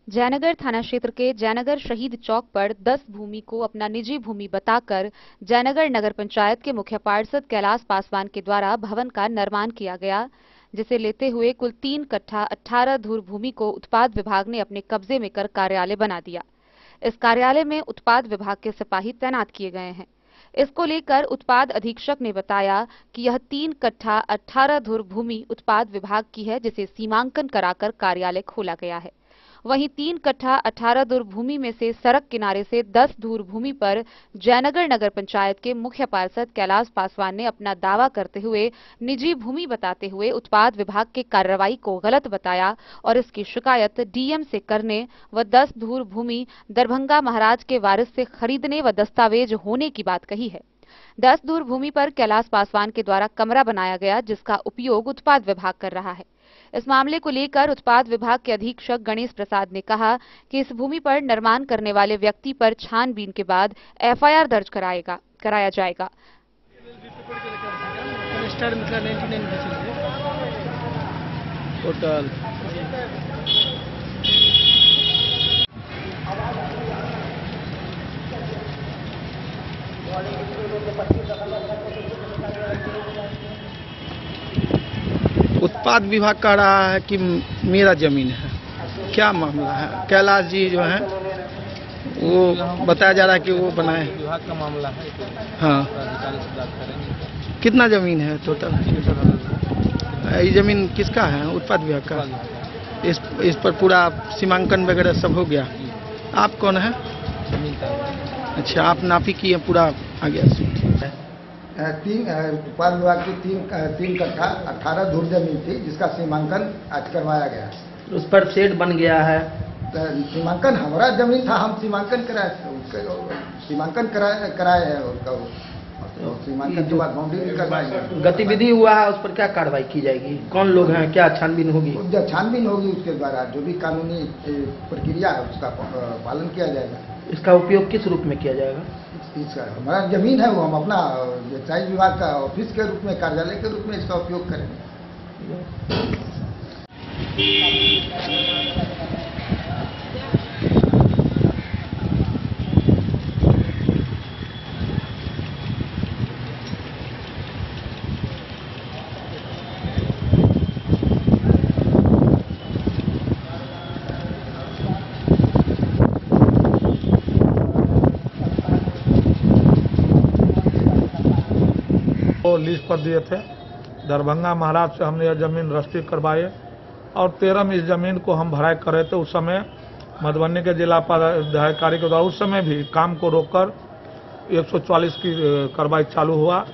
जयनगर थाना क्षेत्र के जयनगर शहीद चौक पर 10 भूमि को अपना निजी भूमि बताकर जयनगर नगर पंचायत के मुख्य पार्षद कैलाश पासवान के द्वारा भवन का निर्माण किया गया, जिसे लेते हुए कुल 3 कट्ठा 18 धुर भूमि को उत्पाद विभाग ने अपने कब्जे में कर कार्यालय बना दिया। इस कार्यालय में उत्पाद विभाग के सिपाही तैनात किए गए हैं। इसको लेकर उत्पाद अधीक्षक ने बताया कि यह 3 कट्ठा 18 धुर भूमि उत्पाद विभाग की है, जिसे सीमांकन कराकर कार्यालय खोला गया है। वहीं 3 कट्ठा 18 धुर भूमि में से सड़क किनारे से 10 धुर भूमि पर जयनगर नगर पंचायत के मुख्य पार्षद कैलाश पासवान ने अपना दावा करते हुए निजी भूमि बताते हुए उत्पाद विभाग के कार्रवाई को गलत बताया और इसकी शिकायत डीएम से करने व 10 धुर भूमि दरभंगा महाराज के वारिस से खरीदने व दस्तावेज होने की बात कही है। 10 धुर भूमि पर कैलाश पासवान के द्वारा कमरा बनाया गया, जिसका उपयोग उत्पाद विभाग कर रहा है। इस मामले को लेकर उत्पाद विभाग के अधीक्षक गणेश प्रसाद ने कहा कि इस भूमि पर निर्माण करने वाले व्यक्ति पर छानबीन के बाद एफआईआर दर्ज कराया जाएगा। टोटल उत्पाद विभाग कह रहा है कि मेरा जमीन है, क्या मामला है? कैलाश जी जो है वो बताया जा रहा है कि वो बनाए विभाग का मामला है। हाँ, कितना जमीन है टोटल? ये जमीन किसका है? उत्पाद विभाग का। इस पर पूरा सीमांकन वगैरह सब हो गया। आप कौन है? अच्छा, आप नापी किए पूरा आ गया। उत्पाद विभाग की 3 कट्ठा 18 धुर जमीन थी, जिसका सीमांकन आज करवाया गया। उस पर शेड बन गया है। सीमांकन हमारा जमीन था, हम सीमांकन कराए हैं उसका। सीमांकन के बाद बाउंड्री करवाएंगे। गतिविधि हुआ है, उस पर क्या कार्रवाई की जाएगी? कौन लोग हैं? क्या छानबीन होगी? छानबीन होगी, उसके द्वारा जो भी कानूनी प्रक्रिया है उसका पालन किया जाएगा। इसका उपयोग किस रूप में किया जाएगा? हमारा जमीन है, वो हम अपना एक्साइज विभाग का ऑफिस के रूप में, कार्यालय के रूप में इसका उपयोग करेंगे। लीज पर दिए थे। दरभंगा महाराज से हमने यह जमीन रजिस्ट्री करवाई और 13 में इस जमीन को हम भराई कर रहे थे। उस समय मधुबनी के जिला पदाधिकारी के द्वारा उस समय भी काम को रोककर 144 की कार्रवाई चालू हुआ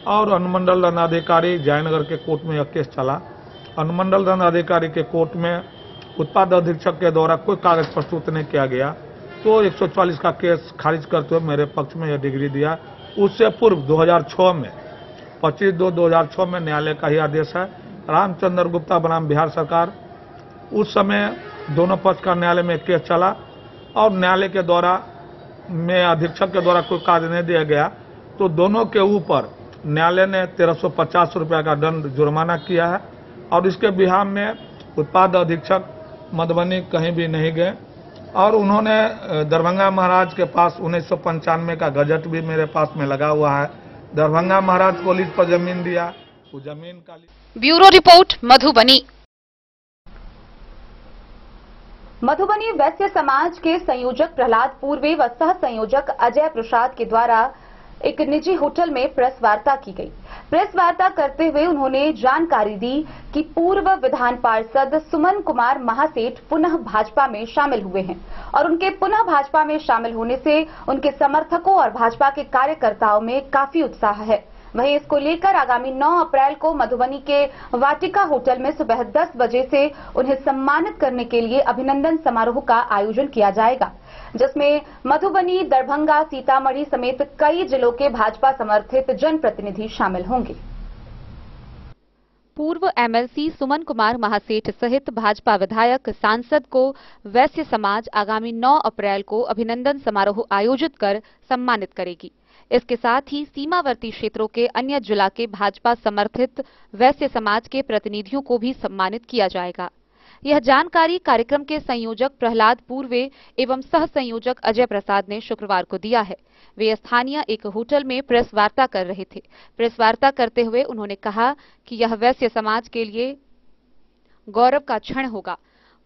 और अनुमंडल दंडाधिकारी जयनगर के कोर्ट में यह केस चला। अनुमंडल दंडाधिकारी के कोर्ट में उत्पाद अधीक्षक के द्वारा कोई कागज प्रस्तुत नहीं किया गया, तो 144 का केस खारिज करते हुए मेरे पक्ष में यह डिग्री दिया। उससे पूर्व 2006 में 25/2/2006 में न्यायालय का ही आदेश है। रामचंद्र गुप्ता बनाम बिहार सरकार, उस समय दोनों पक्ष का न्यायालय में केस चला और न्यायालय के द्वारा में अधीक्षक के द्वारा कोई कार्य नहीं दिया गया, तो दोनों के ऊपर न्यायालय ने 1350 रुपया का दंड जुर्माना किया है और इसके बिहार में उत्पाद अधीक्षक मधुबनी कहीं भी नहीं गए और उन्होंने दरभंगा महाराज के पास 1995 का गजट भी मेरे पास में लगा हुआ है। दरभंगा महाराज को लीज पर जमीन दिया, वो जमीन का। Bureau report Madhubani. मधुबनी वैश्य समाज के संयोजक प्रहलाद पूर्वे व सह संयोजक अजय प्रसाद के द्वारा एक निजी होटल में प्रेस वार्ता की गई। प्रेस वार्ता करते हुए उन्होंने जानकारी दी कि पूर्व विधान पार्षद सुमन कुमार महासेठ पुनः भाजपा में शामिल हुए हैं और उनके पुनः भाजपा में शामिल होने से उनके समर्थकों और भाजपा के कार्यकर्ताओं में काफी उत्साह है। वहीं इसको लेकर आगामी 9 अप्रैल को मधुबनी के वाटिका होटल में सुबह 10 बजे से उन्हें सम्मानित करने के लिए अभिनंदन समारोह का आयोजन किया जाएगा, जिसमें मधुबनी, दरभंगा, सीतामढ़ी समेत कई जिलों के भाजपा समर्थित जनप्रतिनिधि शामिल होंगे। पूर्व एमएलसी सुमन कुमार महासेठ सहित भाजपा विधायक सांसद को वैश्य समाज आगामी 9 अप्रैल को अभिनंदन समारोह आयोजित कर सम्मानित करेगी। इसके साथ ही सीमावर्ती क्षेत्रों के अन्य जिला के भाजपा समर्थित वैश्य समाज के प्रतिनिधियों को भी सम्मानित किया जाएगा। यह जानकारी कार्यक्रम के संयोजक प्रहलाद पूर्वे एवं सह संयोजक अजय प्रसाद ने शुक्रवार को दिया है। वे स्थानीय एक होटल में प्रेस वार्ता कर रहे थे। प्रेस वार्ता करते हुए उन्होंने कहा कि यह वैश्य समाज के लिए गौरव का क्षण होगा।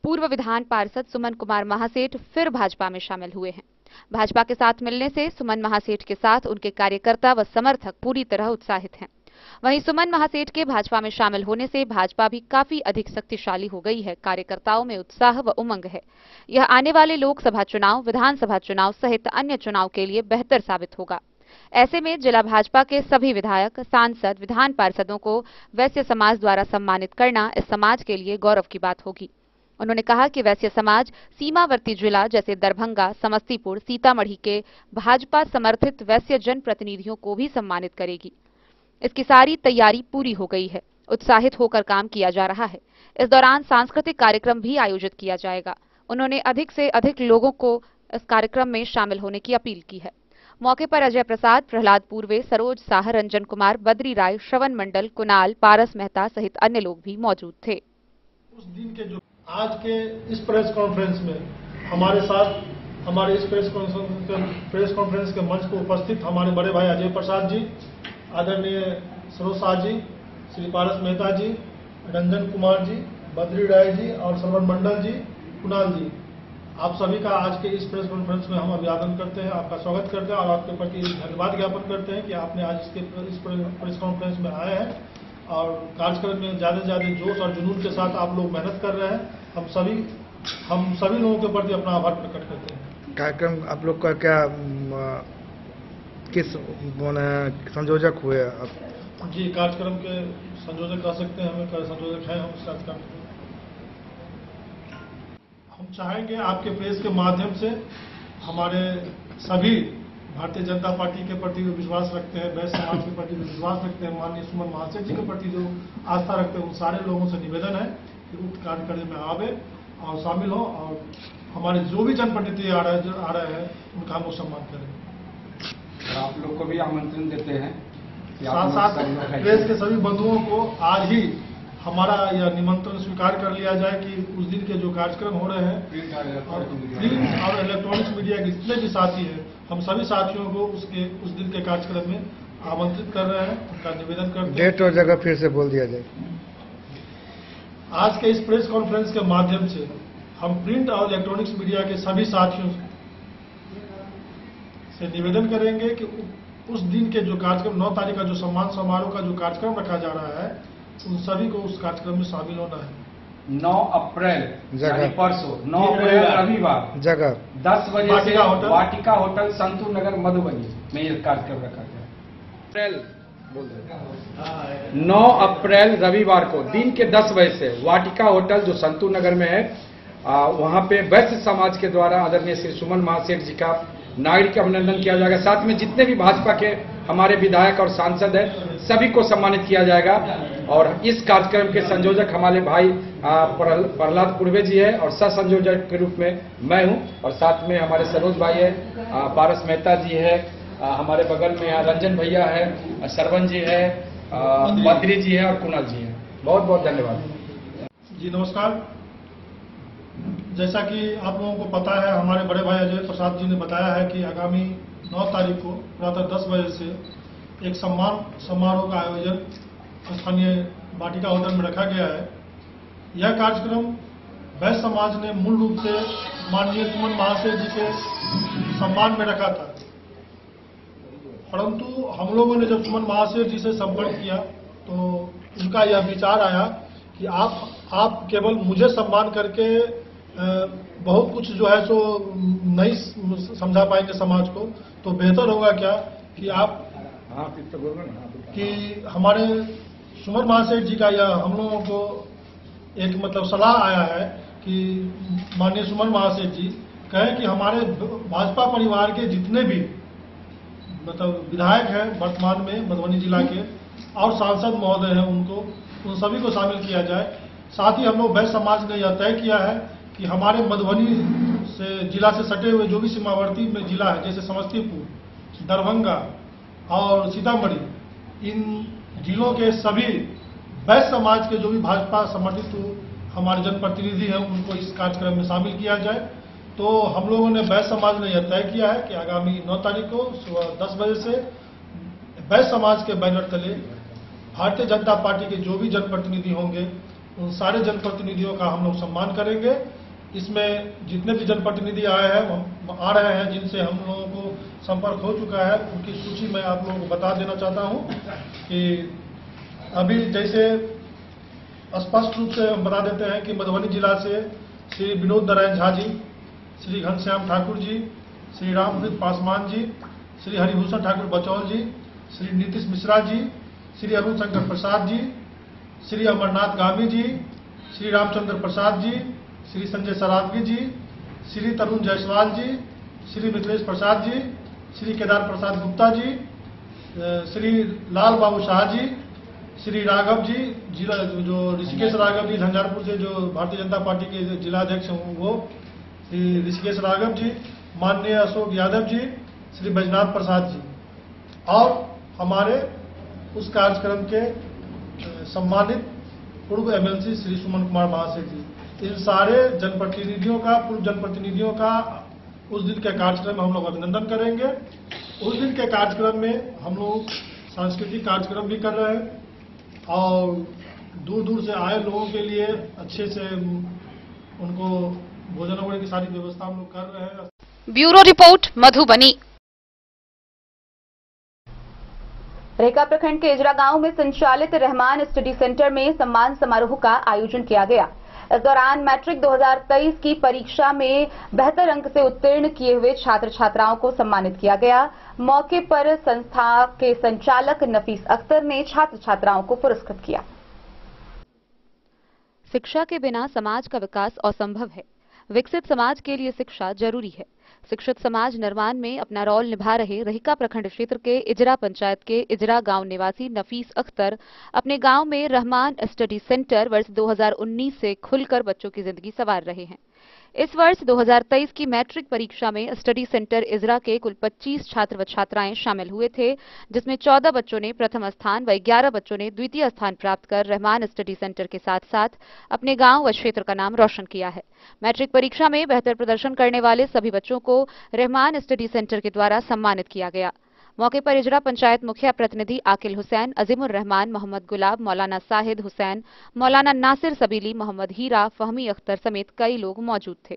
पूर्व विधान पार्षद सुमन कुमार महासेठ फिर भाजपा में शामिल हुए हैं। भाजपा के साथ मिलने से सुमन महासेठ के साथ उनके कार्यकर्ता व समर्थक पूरी तरह उत्साहित हैं। वहीं सुमन महासेठ के भाजपा में शामिल होने से भाजपा भी काफी अधिक शक्तिशाली हो गई है। कार्यकर्ताओं में उत्साह व उमंग है। यह आने वाले लोकसभा चुनाव, विधानसभा चुनाव सहित अन्य चुनाव के लिए बेहतर साबित होगा। ऐसे में जिला भाजपा के सभी विधायक, सांसद, विधान पार्षदों को वैश्य समाज द्वारा सम्मानित करना इस समाज के लिए गौरव की बात होगी। उन्होंने कहा कि वैश्य समाज सीमावर्ती जिला जैसे दरभंगा, समस्तीपुर, सीतामढ़ी के भाजपा समर्थित वैश्य जनप्रतिनिधियों को भी सम्मानित करेगी। इसकी सारी तैयारी पूरी हो गई है। उत्साहित होकर काम किया जा रहा है। इस दौरान सांस्कृतिक कार्यक्रम भी आयोजित किया जाएगा। उन्होंने अधिक से अधिक लोगों को इस कार्यक्रम में शामिल होने की अपील की है। मौके पर अजय प्रसाद, प्रहलाद पूर्वे, सरोज साह, रंजन कुमार, बद्री राय, श्रवण मंडल, कुणाल, पारस मेहता सहित अन्य लोग भी मौजूद थे। उस दिन के जो आज के इस प्रेस कॉन्फ्रेंस में हमारे साथ हमारे इस प्रेस कॉन्फ्रेंस के मंच पर उपस्थित हमारे बड़े भाई अजय प्रसाद जी, आदरणीय सरोज साह जी, श्री पारस मेहता जी, रंजन कुमार जी, बद्री राय जी और श्रवण मंडल जी, कुणाल जी, आप सभी का आज के इस प्रेस कॉन्फ्रेंस में हम अभिवादन करते हैं, आपका स्वागत करते हैं और आपके प्रति धन्यवाद ज्ञापन करते हैं कि आपने आज इस प्रेस कॉन्फ्रेंस में आए हैं और कार्यक्रम में ज्यादा से ज्यादा जोश और जुनून के साथ आप लोग मेहनत कर रहे हैं। हम सभी लोगों के प्रति अपना आभार प्रकट करते हैं। कार्यक्रम आप लोग का क्या किस संयोजक हुए आप? जी, कार्यक्रम के संयोजक कह सकते हैं, हमें संयोजक हैं हम इस कार्यक्रम। हम चाहेंगे आपके प्रेस के माध्यम से हमारे सभी भारतीय जनता पार्टी के प्रति जो विश्वास रखते हैं, वैश्य समाज के प्रति जो विश्वास रखते हैं, माननीय सुमन महासेठ जी के प्रति जो आस्था रखते हैं, उन सारे लोगों से निवेदन है कि उक्त कार्यक्रम में आवे और शामिल हो और हमारे जो भी जनप्रतिनिधि आ रहे हैं उनका हम लोग सम्मान करें। आप लोग को भी आमंत्रण देते हैं। साथ साथ प्रेस के सभी बंधुओं को आज ही हमारा यह निमंत्रण स्वीकार कर लिया जाए कि उस दिन के जो कार्यक्रम हो रहे हैं प्रिंट और इलेक्ट्रॉनिक्स मीडिया के जितने भी साथी हैं, हम सभी साथियों को उस दिन के कार्यक्रम में आमंत्रित कर रहे हैं, उनका निवेदन करते हैं। डेट और जगह फिर से बोल दिया जाए। आज के इस प्रेस कॉन्फ्रेंस के माध्यम से हम प्रिंट और इलेक्ट्रॉनिक्स मीडिया के सभी साथियों से निवेदन करेंगे कि उस दिन के जो कार्यक्रम 9 तारीख का जो सम्मान समारोह का जो कार्यक्रम रखा जा रहा है, उन सभी को उस कार्यक्रम में शामिल होना है। 9 अप्रैल यानी परसों 9 अप्रैल रविवार, जगह 10 बजे से वाटिका होटल संतूर नगर मधुबनी में यह कार्यक्रम रखा गया। 9 अप्रैल रविवार को दिन के 10 बजे से वाटिका होटल जो संतूर नगर में है, वहां पे वैश्य समाज के द्वारा आदरणीय श्री सुमन महासेठ जी का नागरिक अभिनंदन किया जाएगा। साथ में जितने भी भाजपा के हमारे विधायक और सांसद हैं सभी को सम्मानित किया जाएगा। और इस कार्यक्रम के संयोजक हमारे भाई प्रहलाद पूर्वे जी है और सह संयोजक के रूप में मैं हूं और साथ में हमारे सरोज भाई है, पारस मेहता जी है, हमारे बगल में रंजन भैया है, श्रवण जी है, बद्री जी है और कुणाल जी है। बहुत बहुत धन्यवाद जी। नमस्कार। जैसा कि आप लोगों को पता है, हमारे बड़े भाई अजय प्रसाद जी ने बताया है कि आगामी 9 तारीख को प्रातः 10 बजे से एक सम्मान समारोह का आयोजन स्थानीय वाटिका होटल में रखा गया है। यह कार्यक्रम वैश्य समाज ने मूल रूप से माननीय सुमन महासेठ जी के सम्मान में रखा था, परंतु हम लोगों ने जब सुमन महासेठ जी से संपर्क किया तो उनका यह विचार आया कि आप केवल मुझे सम्मान करके बहुत कुछ जो है सो नहीं समझा पाएंगे समाज को, तो बेहतर होगा क्या कि आप कि हमारे सुमन महासेठ जी का यह हम लोगों को एक मतलब सलाह आया है कि माननीय सुमन महासेठ जी कहें कि हमारे भाजपा परिवार के जितने भी मतलब विधायक हैं वर्तमान में मधुबनी जिला के और सांसद महोदय हैं, उन सभी को शामिल किया जाए। साथ ही हम लोग वैश्य समाज ने यह तय किया है कि हमारे मधुबनी से जिला से सटे हुए जो भी सीमावर्ती में जिला है, जैसे समस्तीपुर, दरभंगा और सीतामढ़ी, इन जिलों के सभी वैश्य समाज के जो भी भाजपा समर्थित हमारे जनप्रतिनिधि हैं उनको इस कार्यक्रम में शामिल किया जाए। तो हम लोगों ने बैस समाज ने यह तय किया है कि आगामी 9 तारीख को सुबह 10 बजे से बैस समाज के बैनर तले भारतीय जनता पार्टी के जो भी जनप्रतिनिधि होंगे उन सारे जनप्रतिनिधियों का हम लोग सम्मान करेंगे। इसमें जितने भी जनप्रतिनिधि आ रहे हैं जिनसे हम लोगों को संपर्क हो चुका है उनकी सूची मैं आप लोगों को बता देना चाहता हूं कि अभी जैसे स्पष्ट रूप से हम बता देते हैं कि मधुबनी जिला से श्री विनोद नारायण झा जी, श्री घनश्याम ठाकुर जी, श्री रामकृत पासवान जी, श्री हरिभूषण ठाकुर बचौल जी, श्री नीतीश मिश्रा जी, श्री अरुण शंकर प्रसाद जी, श्री अमरनाथ गामी जी, श्री रामचंद्र प्रसाद जी, श्री संजय सरावगी जी, श्री तरुण जायसवाल जी, श्री मिथिलेश प्रसाद जी, श्री केदार प्रसाद गुप्ता जी, श्री लाल बाबू शाह जी, श्री राघव जी, जिला जो ऋषिकेश राघव जी झंझारपुर से जो भारतीय जनता पार्टी के जिलाध्यक्ष हैं वो श्री ऋषिकेश राघव जी, माननीय अशोक यादव जी, श्री बैजनाथ प्रसाद जी और हमारे उस कार्यक्रम के सम्मानित पूर्व एमएलसी श्री सुमन कुमार महाशय जी, इन सारे जनप्रतिनिधियों का पूर्व जनप्रतिनिधियों का उस दिन के कार्यक्रम में हम लोग अभिनंदन करेंगे। उस दिन के कार्यक्रम में हम लोग सांस्कृतिक कार्यक्रम भी कर रहे हैं और दूर दूर से आए लोगों के लिए अच्छे से उनको भोजन वगैरह की सारी व्यवस्था हम लोग कर रहे हैं। Bureau report Madhubani. रेका प्रखंड के इजरा गांव में संचालित रहमान स्टडी सेंटर में सम्मान समारोह का आयोजन किया गया। इस दौरान मैट्रिक 2023 की परीक्षा में बेहतर अंक से उत्तीर्ण किए हुए छात्र छात्राओं को सम्मानित किया गया। मौके पर संस्था के संचालक नफीस अख्तर ने छात्र छात्राओं को पुरस्कृत किया। शिक्षा के बिना समाज का विकास असंभव है। विकसित समाज के लिए शिक्षा जरूरी है। शिक्षित समाज निर्माण में अपना रोल निभा रहे रहिका प्रखंड क्षेत्र के इजरा पंचायत के इजरा गांव निवासी नफीस अख्तर अपने गांव में रहमान स्टडी सेंटर वर्ष 2019 से खुलकर बच्चों की जिंदगी संवार रहे हैं। इस वर्ष 2023 की मैट्रिक परीक्षा में स्टडी सेंटर इजरा के कुल 25 छात्र व छात्राएं शामिल हुए थे, जिसमें 14 बच्चों ने प्रथम स्थान व 11 बच्चों ने द्वितीय स्थान प्राप्त कर रहमान स्टडी सेंटर के साथ साथ अपने गांव व क्षेत्र का नाम रोशन किया है। मैट्रिक परीक्षा में बेहतर प्रदर्शन करने वाले सभी बच्चों को रहमान स्टडी सेंटर के द्वारा सम्मानित किया गया। मौके पर इजरा पंचायत मुखिया प्रतिनिधि आकिल हुसैन, अजीमुर रहमान, मोहम्मद गुलाब, मौलाना साहिद हुसैन, मौलाना नासिर सबीली, मोहम्मद हीरा, फहमी अख्तर समेत कई लोग मौजूद थे।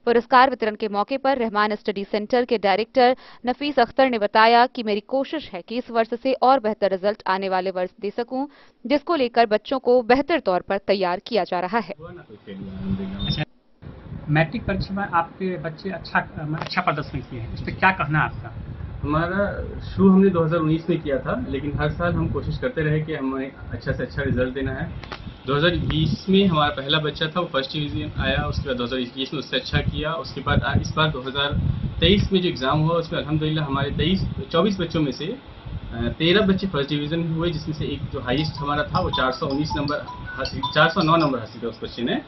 पुरस्कार वितरण के मौके पर रहमान स्टडी सेंटर के डायरेक्टर नफीस अख्तर ने बताया कि मेरी कोशिश है कि इस वर्ष से और बेहतर रिजल्ट आने वाले वर्ष दे सकूं, जिसको लेकर बच्चों को बेहतर तौर पर तैयार किया जा रहा है। मैट्रिक परीक्षा में आपके बच्चे अच्छा प्रदर्शन किए हैं, इस पर क्या कहना है आपका? हमारा शुरू हमने 2019 में किया था, लेकिन हर साल हम कोशिश करते रहे कि हमें अच्छा से अच्छा रिजल्ट देना है। 2020 में हमारा पहला बच्चा था, वो फर्स्ट डिवीजन आया। उसके बाद 2021 में उससे अच्छा किया। उसके बाद इस बार 2023 में जो एग्ज़ाम हुआ उसमें अल्हम्दुलिल्लाह हमारे 24 बच्चों में से 13 बच्चे फर्स्ट डिवीज़न हुए, जिसमें से एक जो हाईएस्ट हमारा था वो 419 नंबर हासिल 409 नंबर हासिल किया उस बच्चे ने।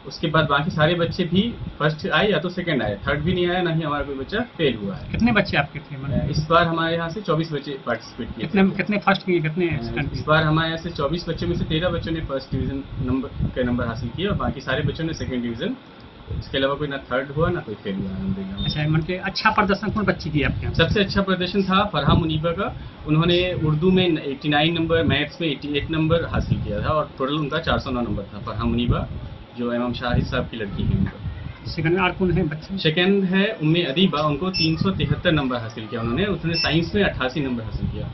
उसके बाद बाकी सारे बच्चे भी फर्स्ट आए या तो सेकंड आए, थर्ड भी नहीं आया, ना ही हमारा कोई बच्चा फेल हुआ है। कितने बच्चे आपके थे? इस बार हमारे यहाँ से 24 बच्चे पार्टिसिपेट किए। कितने फर्स्ट किए, कितने सेकंड? इस बार हमारे यहाँ से 24 बच्चों में से 13 बच्चों ने फर्स्ट डिवीजन नंबर हासिल किए और बाकी सारे बच्चों ने सेकंड डिवीजन। इसके अलावा कोई ना थर्ड हुआ ना कोई फेल हुआ। अच्छा, मतलब अच्छा प्रदर्शन कौन बच्ची की आपके यहाँ? सबसे अच्छा प्रदर्शन था फरहा मुनीबा का। उन्होंने उर्दू में 89 नंबर, मैथ्स में 88 नंबर हासिल किया था और टोटल उनका 409 नंबर था। फरहा मुनीबा जो इमाम शाहिद साहब की लड़की है उनका। सेकंड और कौन है बच्चे? सेकंड है उम्मे अदीबा, उनको 373 नंबर हासिल किया उन्होंने साइंस में 88 नंबर हासिल किया।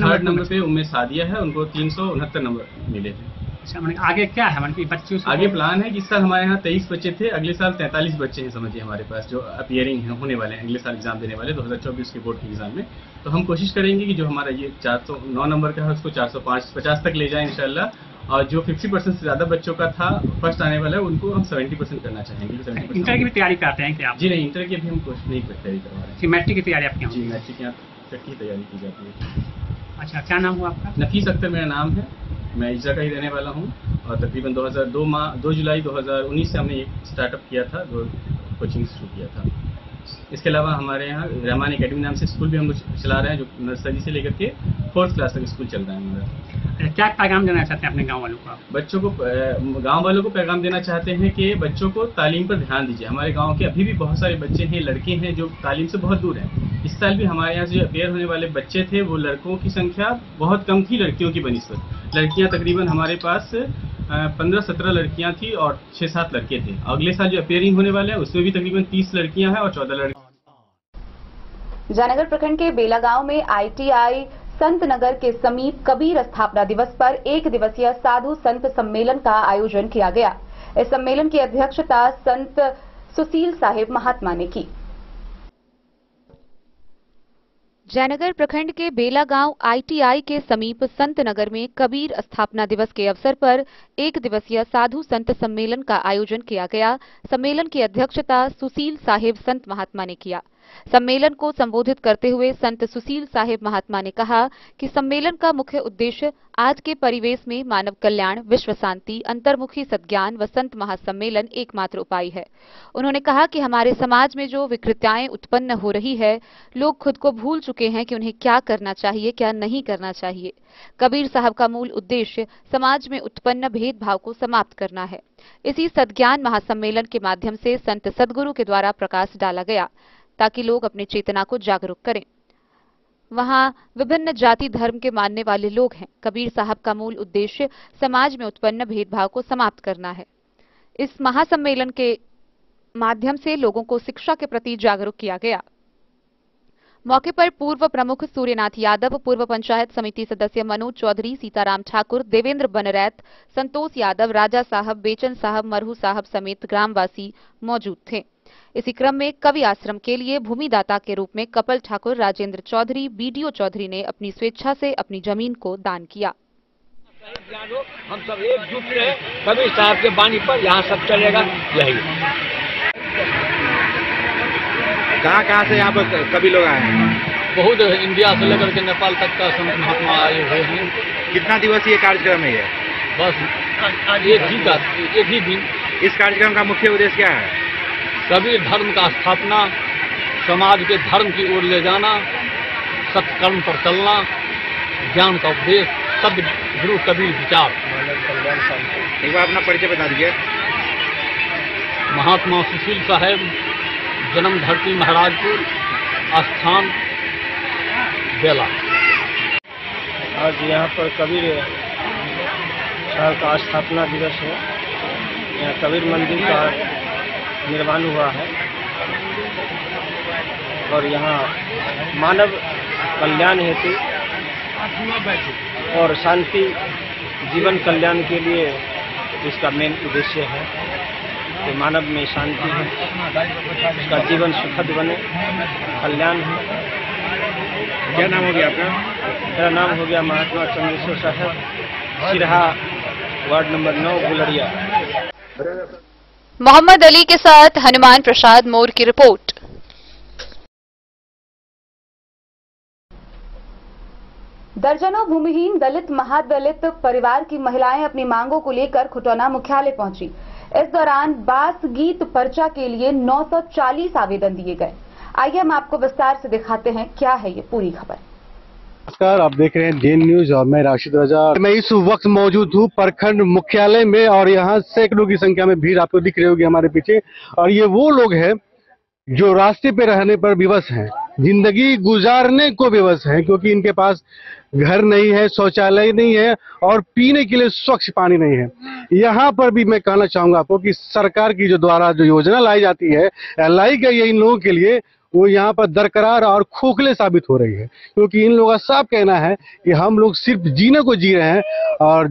थर्ड नंबर पे उम्मे सादिया है, उनको 369 नंबर मिले थे। अच्छा, मतलब आगे क्या है, मतलब बच्चों से आगे प्लान है कि इस साल हमारे यहाँ 23 बच्चे थे, अगले साल 43 बच्चे हैं समझिए हमारे पास जो अपियरिंग होने वाले हैं, अगले साल एग्जाम देने वाले 2024 के बोर्ड के एग्जाम में। तो हम कोशिश करेंगे कि जो हमारा ये 409 नंबर का है उसको 450 तक ले जाए इंशाल्लाह, और जो 50% से ज्यादा बच्चों का था फर्स्ट आने वाला है उनको हम 70% करना चाहेंगे। इंटर की भी तैयारी कराते हैं क्या आप? जी नहीं, इंटर की अभी हम कोशिश नहीं तैयारी करवा रहे हैं। मैट्रिक की तैयारी आपके यहाँ? जी, मैट्रिक की यहाँ तक की तैयारी की जाती है। अच्छा, क्या नाम हुआ आपका? नफीस अख्तर मेरा नाम है, मैं इजरा का ही रहने वाला हूँ और तकरीबन 2 जुलाई 2019 से हमने एक स्टार्टअप किया था, कोचिंग शुरू किया था। इसके अलावा हमारे यहाँ रहमान एकेडमी नाम से स्कूल भी हम लोग चला रहे हैं, जो नर्सरी से लेकर के 4th क्लास तक स्कूल चल रहा है हमारा। क्या पैगाम देना चाहते हैं अपने गांव वालों को? बच्चों को गांव वालों को पैगाम देना चाहते हैं कि बच्चों को तालीम पर ध्यान दीजिए। हमारे गांव के अभी भी बहुत सारे बच्चे हैं, लड़के हैं जो तालीम से बहुत दूर हैं। इस साल भी हमारे यहाँ से जो अपेयर होने वाले बच्चे थे वो लड़कों की संख्या बहुत कम थी लड़कियों की बनिस्बत। लड़कियां तकरीबन हमारे पास 15-17 लड़कियां थी और 6-7 लड़के थे। अगले साल जो अपेयरिंग होने वाले हैं उसमें भी तकरीबन 30 लड़कियां हैं और 14 लड़के। जयनगर प्रखंड के बेला गांव में ITI संत नगर के समीप कबीर स्थापना दिवस पर 1 दिवसीय साधु संत सम्मेलन का आयोजन किया गया। इस सम्मेलन की अध्यक्षता संत सुशील साहिब महात्मा ने की। जयनगर प्रखंड के बेला गांव ITI के समीप संत नगर में कबीर स्थापना दिवस के अवसर पर 1 दिवसीय साधु संत सम्मेलन का आयोजन किया गया। सम्मेलन की अध्यक्षता सुशील साहिब संत महात्मा ने किया। सम्मेलन को संबोधित करते हुए संत सुशील साहिब महात्मा ने कहा कि सम्मेलन का मुख्य उद्देश्य आज के परिवेश में मानव कल्याण, विश्व शांति, अंतर्मुखी सद्ज्ञान व संत महासम्मेलन एकमात्र उपाय है। उन्होंने कहा कि हमारे समाज में जो विकृतियाएं उत्पन्न हो रही है, लोग खुद को भूल चुके हैं कि उन्हें क्या करना चाहिए, क्या नहीं करना चाहिए। कबीर साहब का मूल उद्देश्य समाज में उत्पन्न भेदभाव को समाप्त करना है। इसी सद्ज्ञान महासम्मेलन के माध्यम से संत सदगुरु के द्वारा प्रकाश डाला गया ताकि लोग अपनी चेतना को जागरूक करें। वहां विभिन्न जाति धर्म के मानने वाले लोग हैं। कबीर साहब का मूल उद्देश्य समाज में उत्पन्न भेदभाव को समाप्त करना है। इस महासम्मेलन के माध्यम से लोगों को शिक्षा के प्रति जागरूक किया गया। मौके पर पूर्व प्रमुख सूर्यनाथ यादव, पूर्व पंचायत समिति सदस्य मनोज चौधरी, सीताराम ठाकुर, देवेंद्र बनरैत, संतोष यादव, राजा साहब, बेचन साहब, मरहू साहब समेत ग्रामवासी मौजूद थे। इसी क्रम में कवि आश्रम के लिए भूमिदाता के रूप में कपल ठाकुर, राजेंद्र चौधरी, BDO चौधरी ने अपनी स्वेच्छा से अपनी जमीन को दान किया। हम सब एकजुट रहे, कबीर साहब के बानी पर यहाँ सब चलेगा। यही कहाँ से यहाँ पर कभी लोग आए हैं? बहुत इंडिया से लेकर के नेपाल तक का संत महात्मा आए हुए हैं। कितना दिवसीय कार्यक्रम है ये? बस एक ही दिन। इस कार्यक्रम का मुख्य उद्देश्य क्या है? कबीर धर्म का स्थापना, समाज के धर्म की ओर ले जाना, सत्कर्म पर चलना, ज्ञान का उपदेश, सद्गुरु कबीर विचार। एक बार अपना परिचय बता दीजिए। महात्मा सुशील साहेब, जन्म धरती महाराजपुर, स्थान बेला। आज यहाँ पर कबीर साहब का स्थापना दिवस है। यहाँ कबीर मंदिर का निर्माण हुआ है और यहाँ मानव कल्याण हेतु और शांति जीवन कल्याण के लिए इसका मेन उद्देश्य है कि मानव में शांति है, उसका जीवन सुखद बने, कल्याण हो। क्या नाम हो गया आपका? मेरा नाम हो गया महात्मा चंद्रेश्वर साहब, सिरहा, वार्ड नंबर 9, गुलरिया। मोहम्मद अली के साथ हनुमान प्रसाद मोर की रिपोर्ट। दर्जनों भूमिहीन दलित महादलित परिवार की महिलाएं अपनी मांगों को लेकर खुटौना मुख्यालय पहुंची। इस दौरान बास गीत पर्चा के लिए 940 आवेदन दिए गए। आइए हम आपको विस्तार से दिखाते हैं क्या है ये पूरी खबर। नमस्कार, आप देख रहे हैं DN न्यूज और मैं राशिद रजा। मैं इस वक्त मौजूद हूँ प्रखंड मुख्यालय में और यहाँ सैकड़ों की संख्या में भीड़ आपको दिख रही होगी हमारे पीछे। और ये वो लोग हैं जो रास्ते पे रहने पर विवश हैं, जिंदगी गुजारने को विवश हैं, क्योंकि इनके पास घर नहीं है, शौचालय नहीं है और पीने के लिए स्वच्छ पानी नहीं है। यहाँ पर भी मैं कहना चाहूंगा आपको कि सरकार की जो द्वारा जो योजना लाई जाती है, लाई गई है इन लोगों के लिए, वो यहाँ पर दरकरार और खोखले साबित हो रही है। क्योंकि इन लोगों का साफ कहना है कि हम लोग सिर्फ जीने को जी रहे हैं और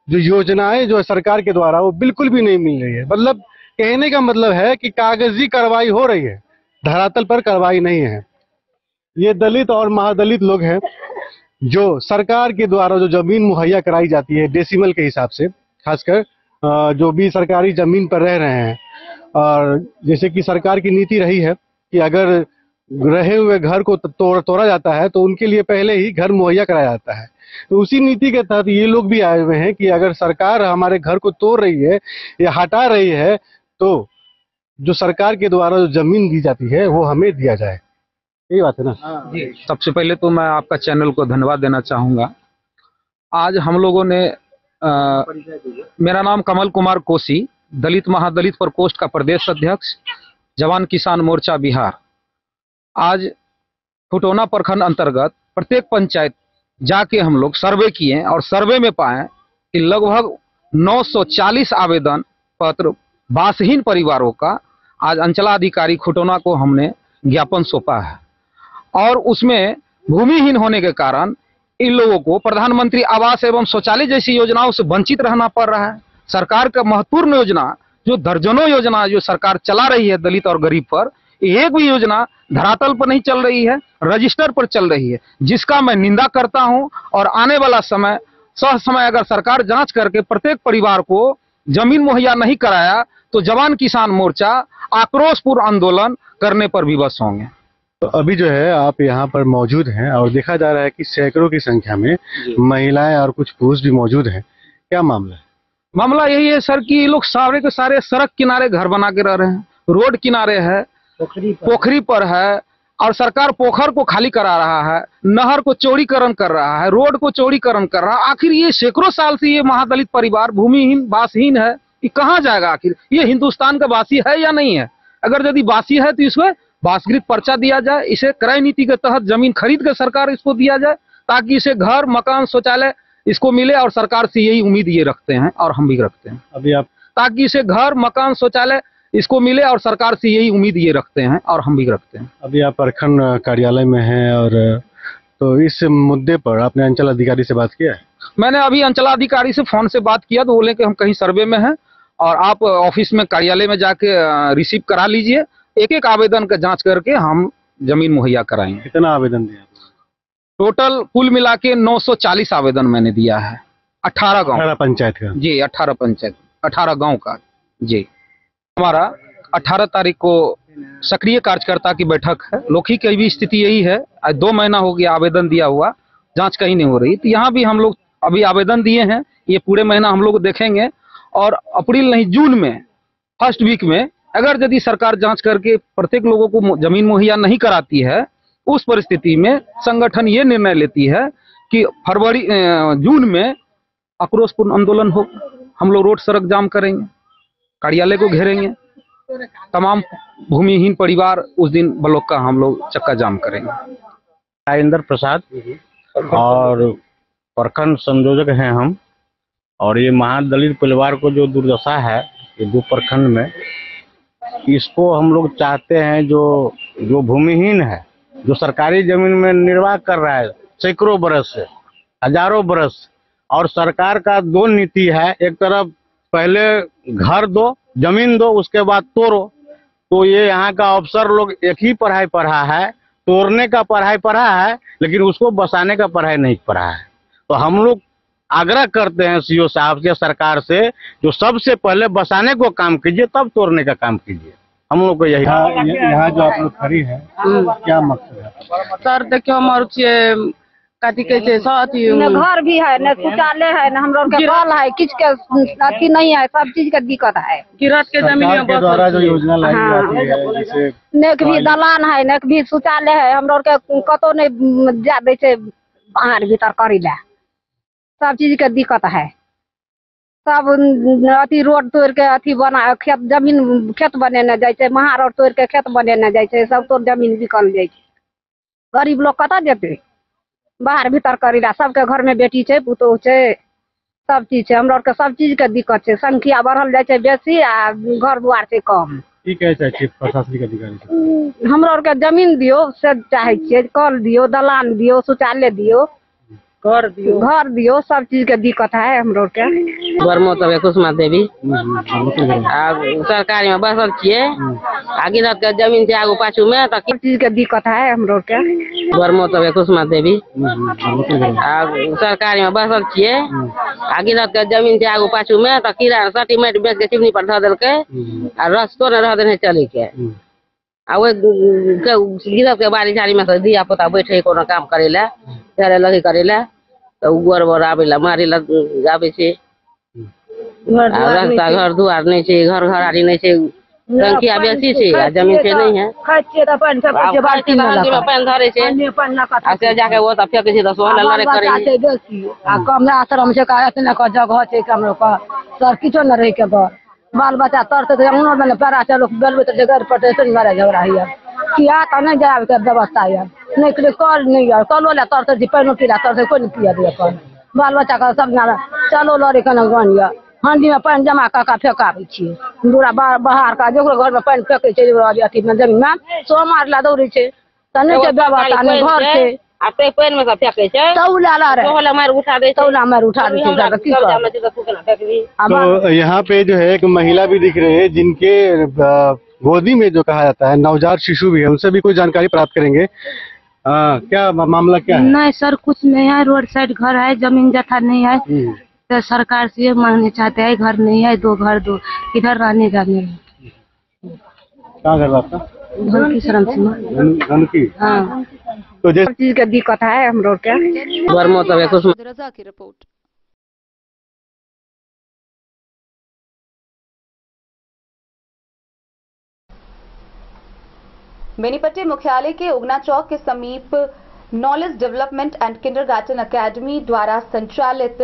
जो योजनाएं जो है सरकार के द्वारा वो बिल्कुल भी नहीं मिल रही है। मतलब कहने का मतलब है कि कागजी कार्रवाई हो रही है, धरातल पर कार्रवाई नहीं है। ये दलित और महादलित लोग हैं जो सरकार के द्वारा जो जमीन मुहैया कराई जाती है डेसिमल के हिसाब से, खासकर जो भी सरकारी जमीन पर रह रहे हैं, और जैसे कि सरकार की नीति रही है कि अगर रहे हुए घर को तोड़ा जाता है तो उनके लिए पहले ही घर मुहैया कराया जाता है। तो उसी नीति के तहत ये लोग भी आए हुए हैं कि अगर सरकार हमारे घर को तोड़ रही है या हटा रही है तो जो सरकार के द्वारा जो जमीन दी जाती है वो हमें दिया जाए। यही बात है ना जी। सबसे पहले तो मैं आपका चैनल को धन्यवाद देना चाहूँगा आज हम लोगों ने मेरा नाम कमल कुमार कोसी, दलित महादलित प्रकोष्ठ का प्रदेश अध्यक्ष, जवान किसान मोर्चा बिहार। आज खुटौना प्रखंड अंतर्गत प्रत्येक पंचायत जाके हम लोग सर्वे किए और सर्वे में पाए कि लगभग 940 आवेदन पत्र बासहीन परिवारों का आज अंचलाधिकारी खुटौना को हमने ज्ञापन सौंपा है और उसमें भूमिहीन होने के कारण इन लोगों को प्रधानमंत्री आवास एवं शौचालय जैसी योजनाओं से वंचित रहना पड़ रहा है। सरकार का महत्वपूर्ण योजना, जो दर्जनों योजना जो सरकार चला रही है दलित और गरीब पर, एक भी योजना धरातल पर नहीं चल रही है, रजिस्टर पर चल रही है, जिसका मैं निंदा करता हूं। और आने वाला समय समय अगर सरकार जांच करके प्रत्येक परिवार को जमीन मुहैया नहीं कराया तो जवान किसान मोर्चा आक्रोशपूर्ण आंदोलन करने पर विवश होंगे। तो अभी जो है आप यहाँ पर मौजूद हैं और देखा जा रहा है कि सैकड़ों की संख्या में महिलाएं और कुछ पुरुष भी मौजूद हैं, क्या मामला है? मामला यही है सर कि ये लोग सारे के सारे सड़क किनारे घर बना के रह रहे हैं, रोड किनारे है, पोखरी पर है और सरकार पोखर को खाली करा रहा है, नहर को चौड़ीकरण कर रहा है, रोड को चौड़ीकरण कर रहा है। आखिर ये सैकड़ों साल से ये महादलित परिवार भूमिहीन वासहीन है, ये कहाँ जाएगा? आखिर ये हिंदुस्तान का वासी है या नहीं है? अगर यदि वासी है तो इसमें वासगृह पर्चा दिया जाए, इसे क्रय नीति के तहत जमीन खरीद कर सरकार इसको दिया जाए ताकि इसे घर मकान शौचालय इसको मिले। और सरकार से यही उम्मीद ये रखते हैं और हम भी रखते हैं अभी आप, ताकि इसे घर मकान शौचालय इसको मिले और सरकार से यही उम्मीद ये रखते हैं और हम भी रखते हैं। अभी आप प्रखंड कार्यालय में हैं और तो इस मुद्दे पर आपने अंचल अधिकारी से बात किया है? मैंने अभी अंचलाधिकारी से फोन से बात किया तो बोले कि हम कहीं सर्वे में हैं और आप ऑफिस में कार्यालय में जाके रिसीव करा लीजिए, एक एक आवेदन का जांच करके हम जमीन मुहैया कराएंगे। कितना आवेदन दिया? टोटल कुल मिला के 940 आवेदन मैंने दिया है 18 गांव, 18 पंचायत का जी, 18 पंचायत 18 गांव का जी। हमारा 18 तारीख को सक्रिय कार्यकर्ता की बैठक है। लोकी की भी स्थिति यही है, आज 2 महीना हो गया आवेदन दिया हुआ, जांच कहीं नहीं हो रही। तो यहाँ भी हम लोग अभी आवेदन दिए हैं, ये पूरे महीना हम लोग देखेंगे और अप्रैल नहीं जून में फर्स्ट वीक में अगर यदि सरकार जांच करके प्रत्येक लोगों को जमीन मुहैया नहीं कराती है, उस परिस्थिति में संगठन ये निर्णय लेती है कि फरवरी जून में आक्रोशपूर्ण आंदोलन हो, हम लोग रोड सड़क जाम करेंगे, कार्यालय को घेरेंगे, तमाम भूमिहीन परिवार उस दिन ब्लॉक का हम लोग चक्का जाम करेंगे। राजेंद्र प्रसाद और प्रखंड संयोजक हैं हम। और ये महादलित परिवार को जो दुर्दशा है ये 2 प्रखंड में, इसको हम लोग चाहते हैं जो भूमिहीन है, जो सरकारी जमीन में निर्वाह कर रहा है सैकड़ों बरस से, हजारों बरस, और सरकार का 2 नीति है, एक तरफ पहले घर दो, जमीन दो, उसके बाद तोड़ो। तो ये यहाँ का अफसर लोग एक ही पढ़ाई पढ़ा है, तोड़ने का पढ़ाई पढ़ा है, लेकिन उसको बसाने का पढ़ाई नहीं पढ़ा है। तो हम लोग आग्रह करते हैं सीओ साहब से, सरकार से, जो सबसे पहले बसाने को काम कीजिए तब तोड़ने का काम कीजिए। हम लोग को यही यहाँ जो आप लोग खड़ी है क्या मकसद है? सर देखियो हमारे कथी कहते न घर भी है, न शौचालय है, न हम लोग के कल है, किच के अथी नहीं है, सब चीज का दिक्कत है। गिरत के जमीन के द्वारा जो योजना लाई जाती है, जैसे नेक भी दलान है, नेक भी शौचालय है, हम लोग के कतो नहीं जा दे छे बाहर भीतर करी ला, सब चीज के दिक्कत है। सब अथी रोड तोड़ के अथी बना खेत जमीन खेत बनेने जाए छे, महा रोड तोड़ के खेत बनेने जाए छे, सब तो जमीन बिकल जाए छे। गरीब लोग कतऽ जेते बाहर भीतर करीला, सबके घर में बेटी छे, पुतोह छे, सब चीज छे। हम लोग के सब चीज के दिक्कत छे, संख्या बढ़ल जाए छे बेसी आ घर दुआर छे कम। की कहे छै चीफ प्रशासनिक अधिकारी से? हम लोग के जमीन दियो से चाहे छियै, कल दियो, दलान दियो, शौचालय दियो, घर दियो, सब चीज के दिक्कत है हम लोग के। बरमोतबे कुसुमा देवी सरकारी में बसल छियै, आगे रात के जमीन छै आगू पाछू में, तो सब चीज के दिक्कत है हम लोग के। बरमोतबे कुसुमा देवी सरकारी में बसल छियै, आगे रात के जमीन छै आगू पाछू में, तो कीड़ा सर्टिफिकेट बेच के चिमनी पर धऽ देलकै आ रस्तो ने रह देने चले के। आ वो गिरत के बाड़ी झाड़ी में से दिया पोता बैठे कोनो काम करे ला, चले लगी करे ला, तो गोर बोर आबे ला मारे ला आबे छे। रास्ता घर दुआर नहीं छे, घर घराड़ी नहीं छे, संख्या बेसी छै आ जमीन छै नहीं है खाइ छियै तऽ पानि फेकै छियै बाल्टी मे हांडी में पानी धरे छै आ से जाके वो त फेकै छै त सोहला लड़े करे छै बेसी आ कम आश्रम छै का एतने का जगह छै कमरो का सर किछो न रहि के बाल बच्चा तरते तऽ अंगनो में पैरा चलो बेलबे तऽ जगह पर टेंशन मारे झगड़ा हिया किया त नहीं जाए के व्यवस्था है नहीं के कल नहीं है कलो ले तरते जी पानी पीला तरते कोई नहीं पिया दे अपन बाल बच्चा का सब ना चलो लड़े कना गनिया हांडी में पानी जमा कऽ के फेकाबै छियै दूरा बाहर का जकरो घर में पानी फेकै छै अथी में जमीन में सो मारला दौड़े छै त नहीं के व्यवस्था नहीं घर छै आ पे पानी में सब फेकै छै तौला ला रे सोहला मार उठा दे तौला मार उठा दे छै की कर तो यहाँ पे जो है एक महिला भी दिख रही है जिनके गोदी में जो कहा जाता है नवजात शिशु भी है, उनसे भी कोई जानकारी प्राप्त करेंगे। क्या मामला क्या है? नहीं सर कुछ नहीं है, रोड साइड घर है, जमीन जथा नहीं है, तो सरकार से ये मांगने चाहते हैं घर नहीं है, दो घर दो, किधर रहने जाने। कहाँ घर आपका? शरण की? हाँ तो जैसे चीज का दिक्कत है हम लोग के रजा की रिपोर्ट। बेनीपट्टी मुख्यालय के उगना चौक के समीप knowledge development and kindergarten academy द्वारा संचालित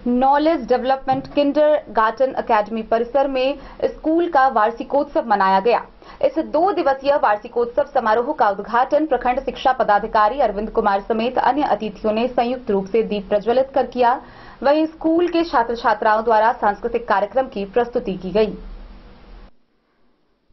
नॉलेज डेवलपमेंट किंडरगार्टन एकेडमी परिसर में स्कूल का वार्षिकोत्सव मनाया गया। इस 2 दिवसीय वार्षिकोत्सव समारोह का उद्घाटन प्रखंड शिक्षा पदाधिकारी अरविंद कुमार समेत अन्य अतिथियों ने संयुक्त रूप से दीप प्रज्वलित कर किया। वहीं स्कूल के छात्र छात्राओं द्वारा सांस्कृतिक कार्यक्रम की प्रस्तुति की गई।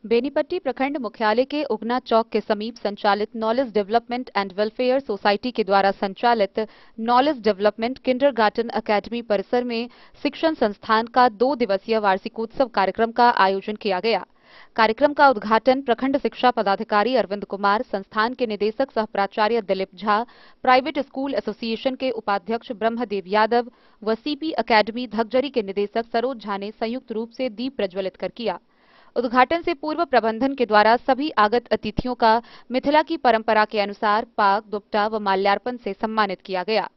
बेनीपट्टी प्रखंड मुख्यालय के उगना चौक के समीप संचालित knowledge development and welfare society के द्वारा संचालित नॉलेज डेवलपमेंट किंडरगार्टन एकेडमी परिसर में शिक्षण संस्थान का 2 दिवसीय वार्षिकोत्सव कार्यक्रम का आयोजन किया गया। कार्यक्रम का उद्घाटन प्रखंड शिक्षा पदाधिकारी अरविंद कुमार, संस्थान के निदेशक सह प्राचार्य Dilip Jha, private school association के उपाध्यक्ष ब्रह्मदेव यादव व सीपी एकेडमी धगजरी के निदेशक सरोज झा ने संयुक्त रूप से दीप प्रज्वलित कर किया। उद्घाटन से पूर्व प्रबंधन के द्वारा सभी आगत अतिथियों का मिथिला की परंपरा के अनुसार पाग, दुपट्टा व माल्यार्पण से सम्मानित किया गया।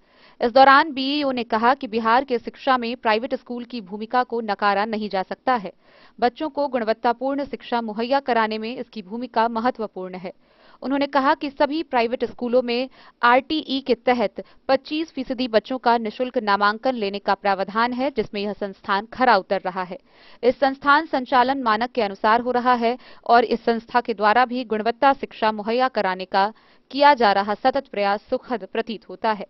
इस दौरान बीईओ ने कहा कि बिहार के शिक्षा में प्राइवेट स्कूल की भूमिका को नकारा नहीं जा सकता है। बच्चों को गुणवत्तापूर्ण शिक्षा मुहैया कराने में इसकी भूमिका महत्वपूर्ण है। उन्होंने कहा कि सभी प्राइवेट स्कूलों में आरटीई के तहत 25% बच्चों का निःशुल्क नामांकन लेने का प्रावधान है, जिसमें यह संस्थान खरा उतर रहा है। इस संस्थान संचालन मानक के अनुसार हो रहा है और इस संस्था के द्वारा भी गुणवत्ता शिक्षा मुहैया कराने का किया जा रहा सतत प्रयास सुखद प्रतीत होता है।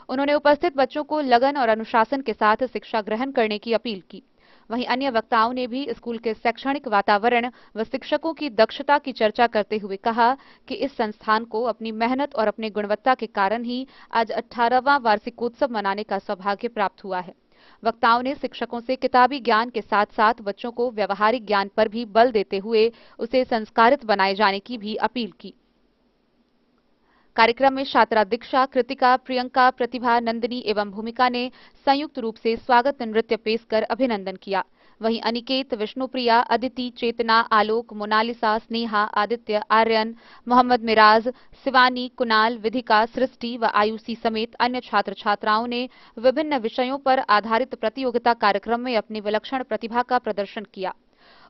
उन्होंने उपस्थित बच्चों को लगन और अनुशासन के साथ शिक्षा ग्रहण करने की अपील की। वहीं अन्य वक्ताओं ने भी स्कूल के शैक्षणिक वातावरण व शिक्षकों की दक्षता की चर्चा करते हुए कहा कि इस संस्थान को अपनी मेहनत और अपनी गुणवत्ता के कारण ही आज 18वां वार्षिकोत्सव मनाने का सौभाग्य प्राप्त हुआ है। वक्ताओं ने शिक्षकों से किताबी ज्ञान के साथ साथ बच्चों को व्यवहारिक ज्ञान पर भी बल देते हुए उसे संस्कारित बनाए जाने की भी अपील की। कार्यक्रम में छात्रा दीक्षा, कृतिका, प्रियंका, प्रतिभा, नंदिनी एवं भूमिका ने संयुक्त रूप से स्वागत नृत्य पेश कर अभिनंदन किया। वहीं अनिकेत, विष्णुप्रिया, अदिति, चेतना, आलोक, मोनालिसा, स्नेहा, आदित्य, आर्यन, मोहम्मद मिराज, शिवानी, कुणाल, विधिका, सृष्टि व आयुषी समेत अन्य छात्र छात्राओं ने विभिन्न विषयों पर आधारित प्रतियोगिता कार्यक्रम में अपनी विलक्षण प्रतिभा का प्रदर्शन किया।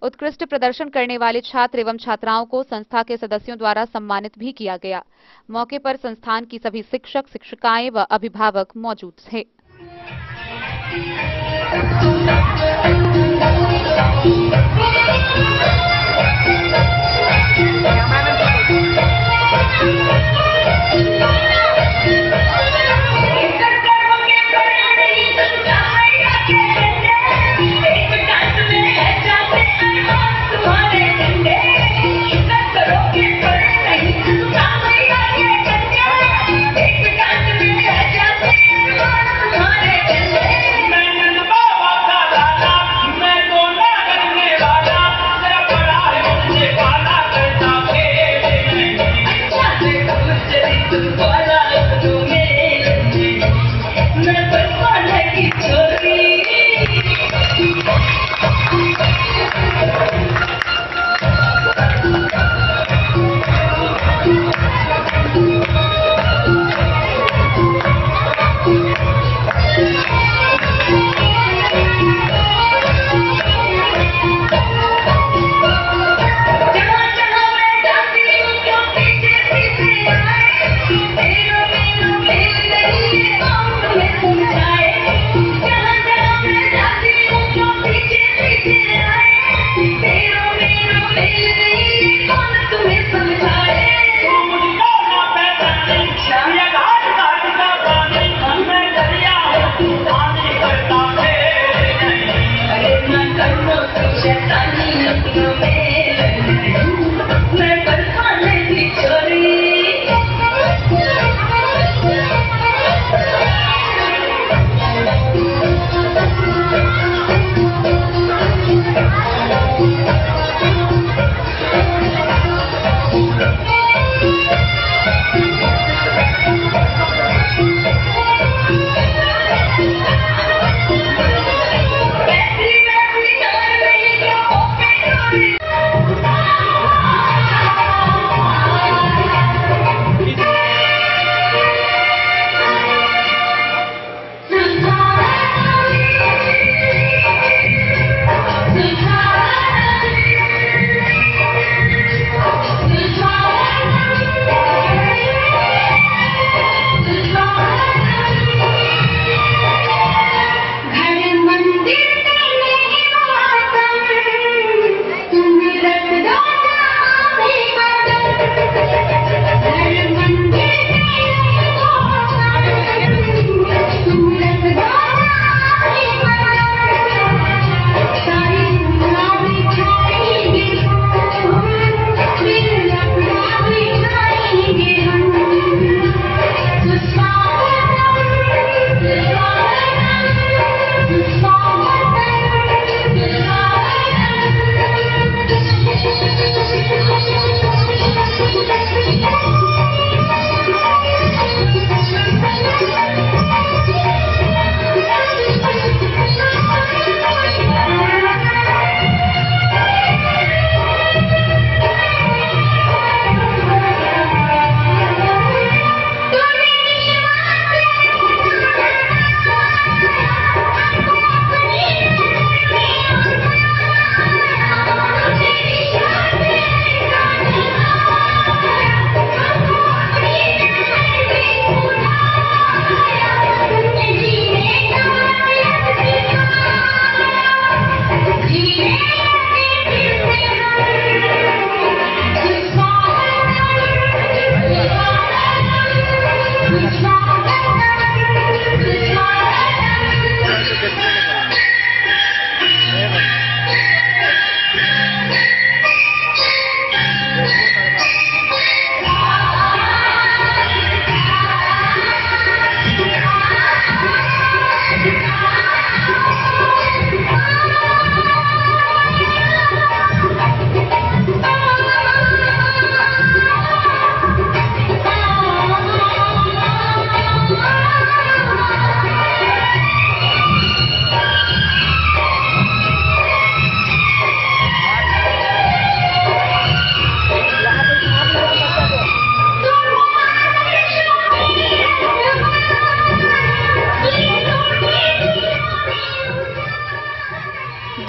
उत्कृष्ट प्रदर्शन करने वाले छात्र एवं छात्राओं को संस्था के सदस्यों द्वारा सम्मानित भी किया गया। मौके पर संस्थान की सभी शिक्षक, शिक्षिकाएं व अभिभावक मौजूद थे।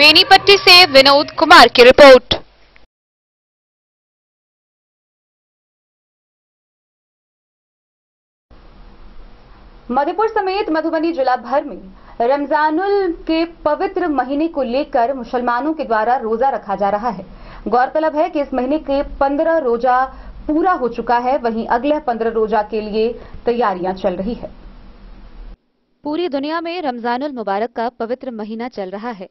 बेनीपट्टी से विनोद कुमार की रिपोर्ट। मधेपुर समेत मधुबनी जिला भर में रमजानुल के पवित्र महीने को लेकर मुसलमानों के द्वारा रोजा रखा जा रहा है। गौरतलब है कि इस महीने के 15 रोजा पूरा हो चुका है, वहीं अगले 15 रोजा के लिए तैयारियां चल रही है। पूरी दुनिया में रमजानुल मुबारक का पवित्र महीना चल रहा है।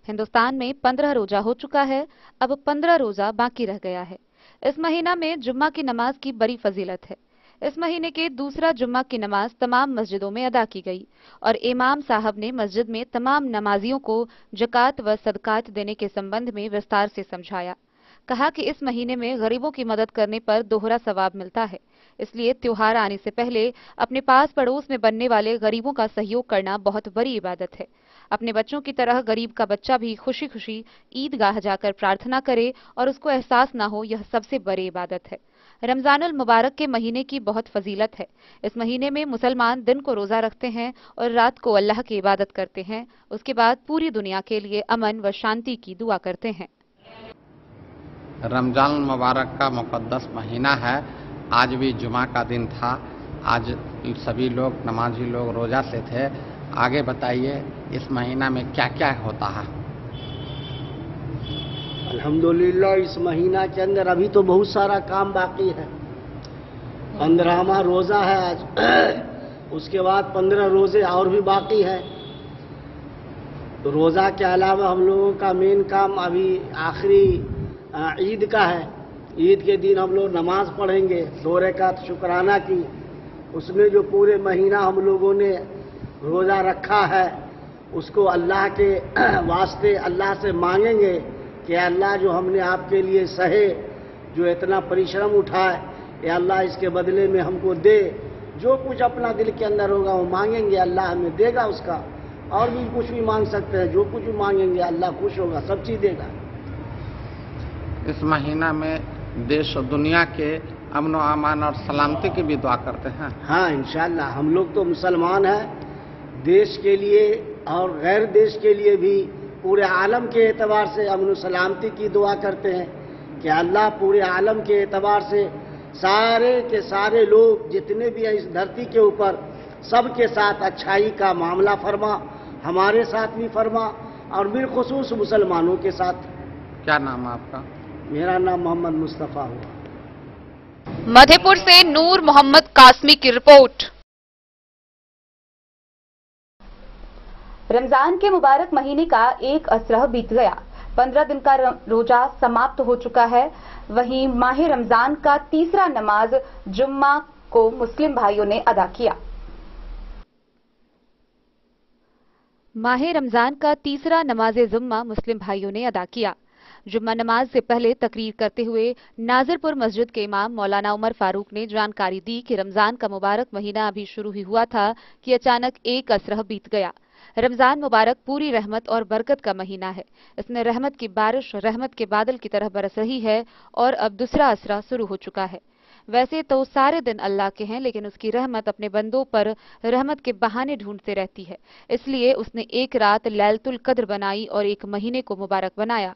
हिंदुस्तान में 15 रोजा हो चुका है, अब 15 रोजा बाकी रह गया है। इस महीना में जुम्मा की नमाज की बड़ी फजीलत है। इस महीने के दूसरा जुम्मा की नमाज तमाम मस्जिदों में अदा की गई और इमाम साहब ने मस्जिद में तमाम नमाजियों को ज़कात व सदकात देने के संबंध में विस्तार से समझाया। कहा कि इस महीने में गरीबों की मदद करने पर दोहरा सवाब मिलता है, इसलिए त्योहार आने से पहले अपने पास पड़ोस में बनने वाले गरीबों का सहयोग करना बहुत बड़ी इबादत है। अपने बच्चों की तरह गरीब का बच्चा भी खुशी खुशी ईदगाह जाकर प्रार्थना करे और उसको एहसास ना हो, यह सबसे बड़ी इबादत है। रमजानुल मुबारक के महीने की बहुत फजीलत है। इस महीने में मुसलमान दिन को रोजा रखते हैं और रात को अल्लाह की इबादत करते हैं। उसके बाद पूरी दुनिया के लिए अमन व शांति की दुआ करते हैं। रमजान मुबारक का मुक़द्दस महीना है। आज भी जुमा का दिन था। आज सभी लोग नमाजी लोग रोजा से थे। आगे बताइए इस महीना में क्या क्या होता है? अल्हम्दुलिल्लाह इस महीना के अंदर अभी तो बहुत सारा काम बाकी है। 15वां रोज़ा है आज। उसके बाद 15 रोज़े और भी बाकी है। तो रोज़ा के अलावा हम लोगों का मेन काम अभी आखिरी ईद का है। ईद के दिन हम लोग नमाज पढ़ेंगे 2 रकात शुक्राना की। उसमें जो पूरे महीना हम लोगों ने रोज़ा रखा है उसको अल्लाह के वास्ते अल्लाह से मांगेंगे कि अल्लाह जो हमने आपके लिए सहे, जो इतना परिश्रम उठाए, या अल्लाह इसके बदले में हमको दे। जो कुछ अपना दिल के अंदर होगा वो मांगेंगे, अल्लाह हमें देगा उसका। और भी कुछ भी मांग सकते हैं, जो कुछ भी मांगेंगे अल्लाह खुश होगा, सब चीज़ देगा। इस महीना में देश और दुनिया के अमन व अमान और सलामती की भी दुआ करते हैं। हाँ इंशाअल्लाह। हम लोग तो मुसलमान हैं। देश के लिए और गैर देश के लिए भी पूरे आलम के एतबार से अमन सलामती की दुआ करते हैं कि अल्लाह पूरे आलम के एतबार से सारे के सारे लोग जितने भी हैं इस धरती के ऊपर सबके साथ अच्छाई का मामला फरमा, हमारे साथ भी फरमा और बिलखुसूस मुसलमानों के साथ। क्या नाम है आपका? मेरा नाम मोहम्मद मुस्तफ़ा हुआ। मधेपुर से नूर मोहम्मद कासमी की रिपोर्ट। रमजान के मुबारक महीने का एक असरह बीत गया। 15 दिन का रोजा समाप्त हो चुका है। वहीं माह रमजान का तीसरा नमाज जुम्मा को मुस्लिम भाइयों ने अदा किया। माह रमजान का तीसरा नमाज जुम्मा मुस्लिम भाइयों ने अदा किया। जुम्मा नमाज से पहले तकरीर करते हुए नाजिरपुर मस्जिद के इमाम मौलाना उमर फारूक ने जानकारी दी कि रमजान का मुबारक महीना अभी शुरू ही हुआ था कि अचानक एक असरह बीत गया। रमजान मुबारक पूरी रहमत और बरकत का महीना है। इसमें रहमत की बारिश रहमत के बादल की तरह बरस रही है और अब दूसरा असरा शुरू हो चुका है। वैसे तो सारे दिन अल्लाह के हैं, लेकिन उसकी रहमत अपने बंदों पर रहमत के बहाने ढूंढते रहती है। इसलिए उसने एक रात लैलतुल कद्र बनाई और एक महीने को मुबारक बनाया।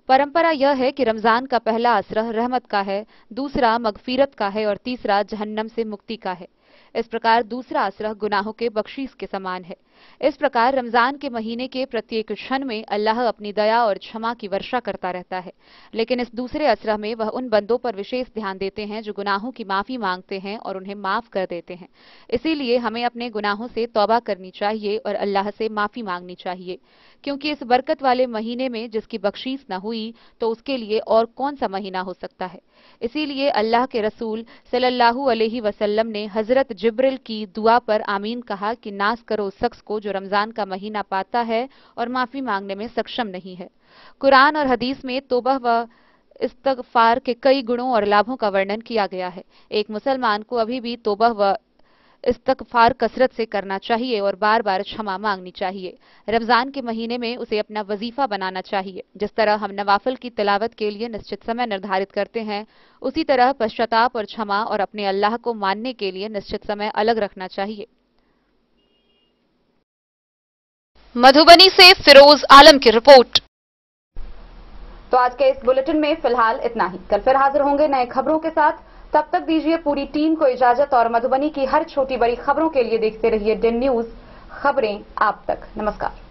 परंपरा यह है कि रमजान का पहला असरह रहमत का है, दूसरा मगफीरत का है और तीसरा जहन्नम से मुक्ति का है। इस प्रकार दूसरा असरह गुनाहों के बख्शीश के समान है। इस प्रकार रमजान के महीने के प्रत्येक क्षण में अल्लाह अपनी दया और क्षमा की वर्षा करता रहता है, लेकिन इस दूसरे असरह में वह उन बंदों पर विशेष ध्यान देते हैं जो गुनाहों की माफी मांगते हैं और उन्हें माफ कर देते हैं। इसीलिए हमें अपने गुनाहों से तौबा करनी चाहिए और अल्लाह से माफी मांगनी चाहिए, क्योंकि इस बरकत वाले महीने में जिसकी बख्शीश न हुई तो उसके लिए और कौन सा महीना हो सकता है। इसीलिए अल्लाह के रसूल सल्लल्लाहु अलैहि वसल्लम ने हजरत जिब्रिल की दुआ पर आमीन कहा कि नाश करो उस शख्स को जो रमजान का महीना पाता है और माफी मांगने में सक्षम नहीं है। कुरान और हदीस में तौबा व इस्तगफार के कई गुणों और लाभों का वर्णन किया गया है। एक मुसलमान को अभी भी तौबा व इस्तगफार कसरत से करना चाहिए और बार बार क्षमा मांगनी चाहिए। रमजान के महीने में उसे अपना वजीफा बनाना चाहिए। जिस तरह हम नवाफिल की तिलावत के लिए निश्चित समय निर्धारित करते हैं, उसी तरह पश्चाताप और क्षमा और अपने अल्लाह को मानने के लिए निश्चित समय अलग रखना चाहिए। मधुबनी से फिरोज आलम की रिपोर्ट। तो आज के इस बुलेटिन में फिलहाल इतना ही। कल फिर हाजिर होंगे नए खबरों के साथ। तब तक दीजिए पूरी टीम को इजाजत और मधुबनी की हर छोटी बड़ी खबरों के लिए देखते रहिए DIN न्यूज, खबरें आप तक। नमस्कार।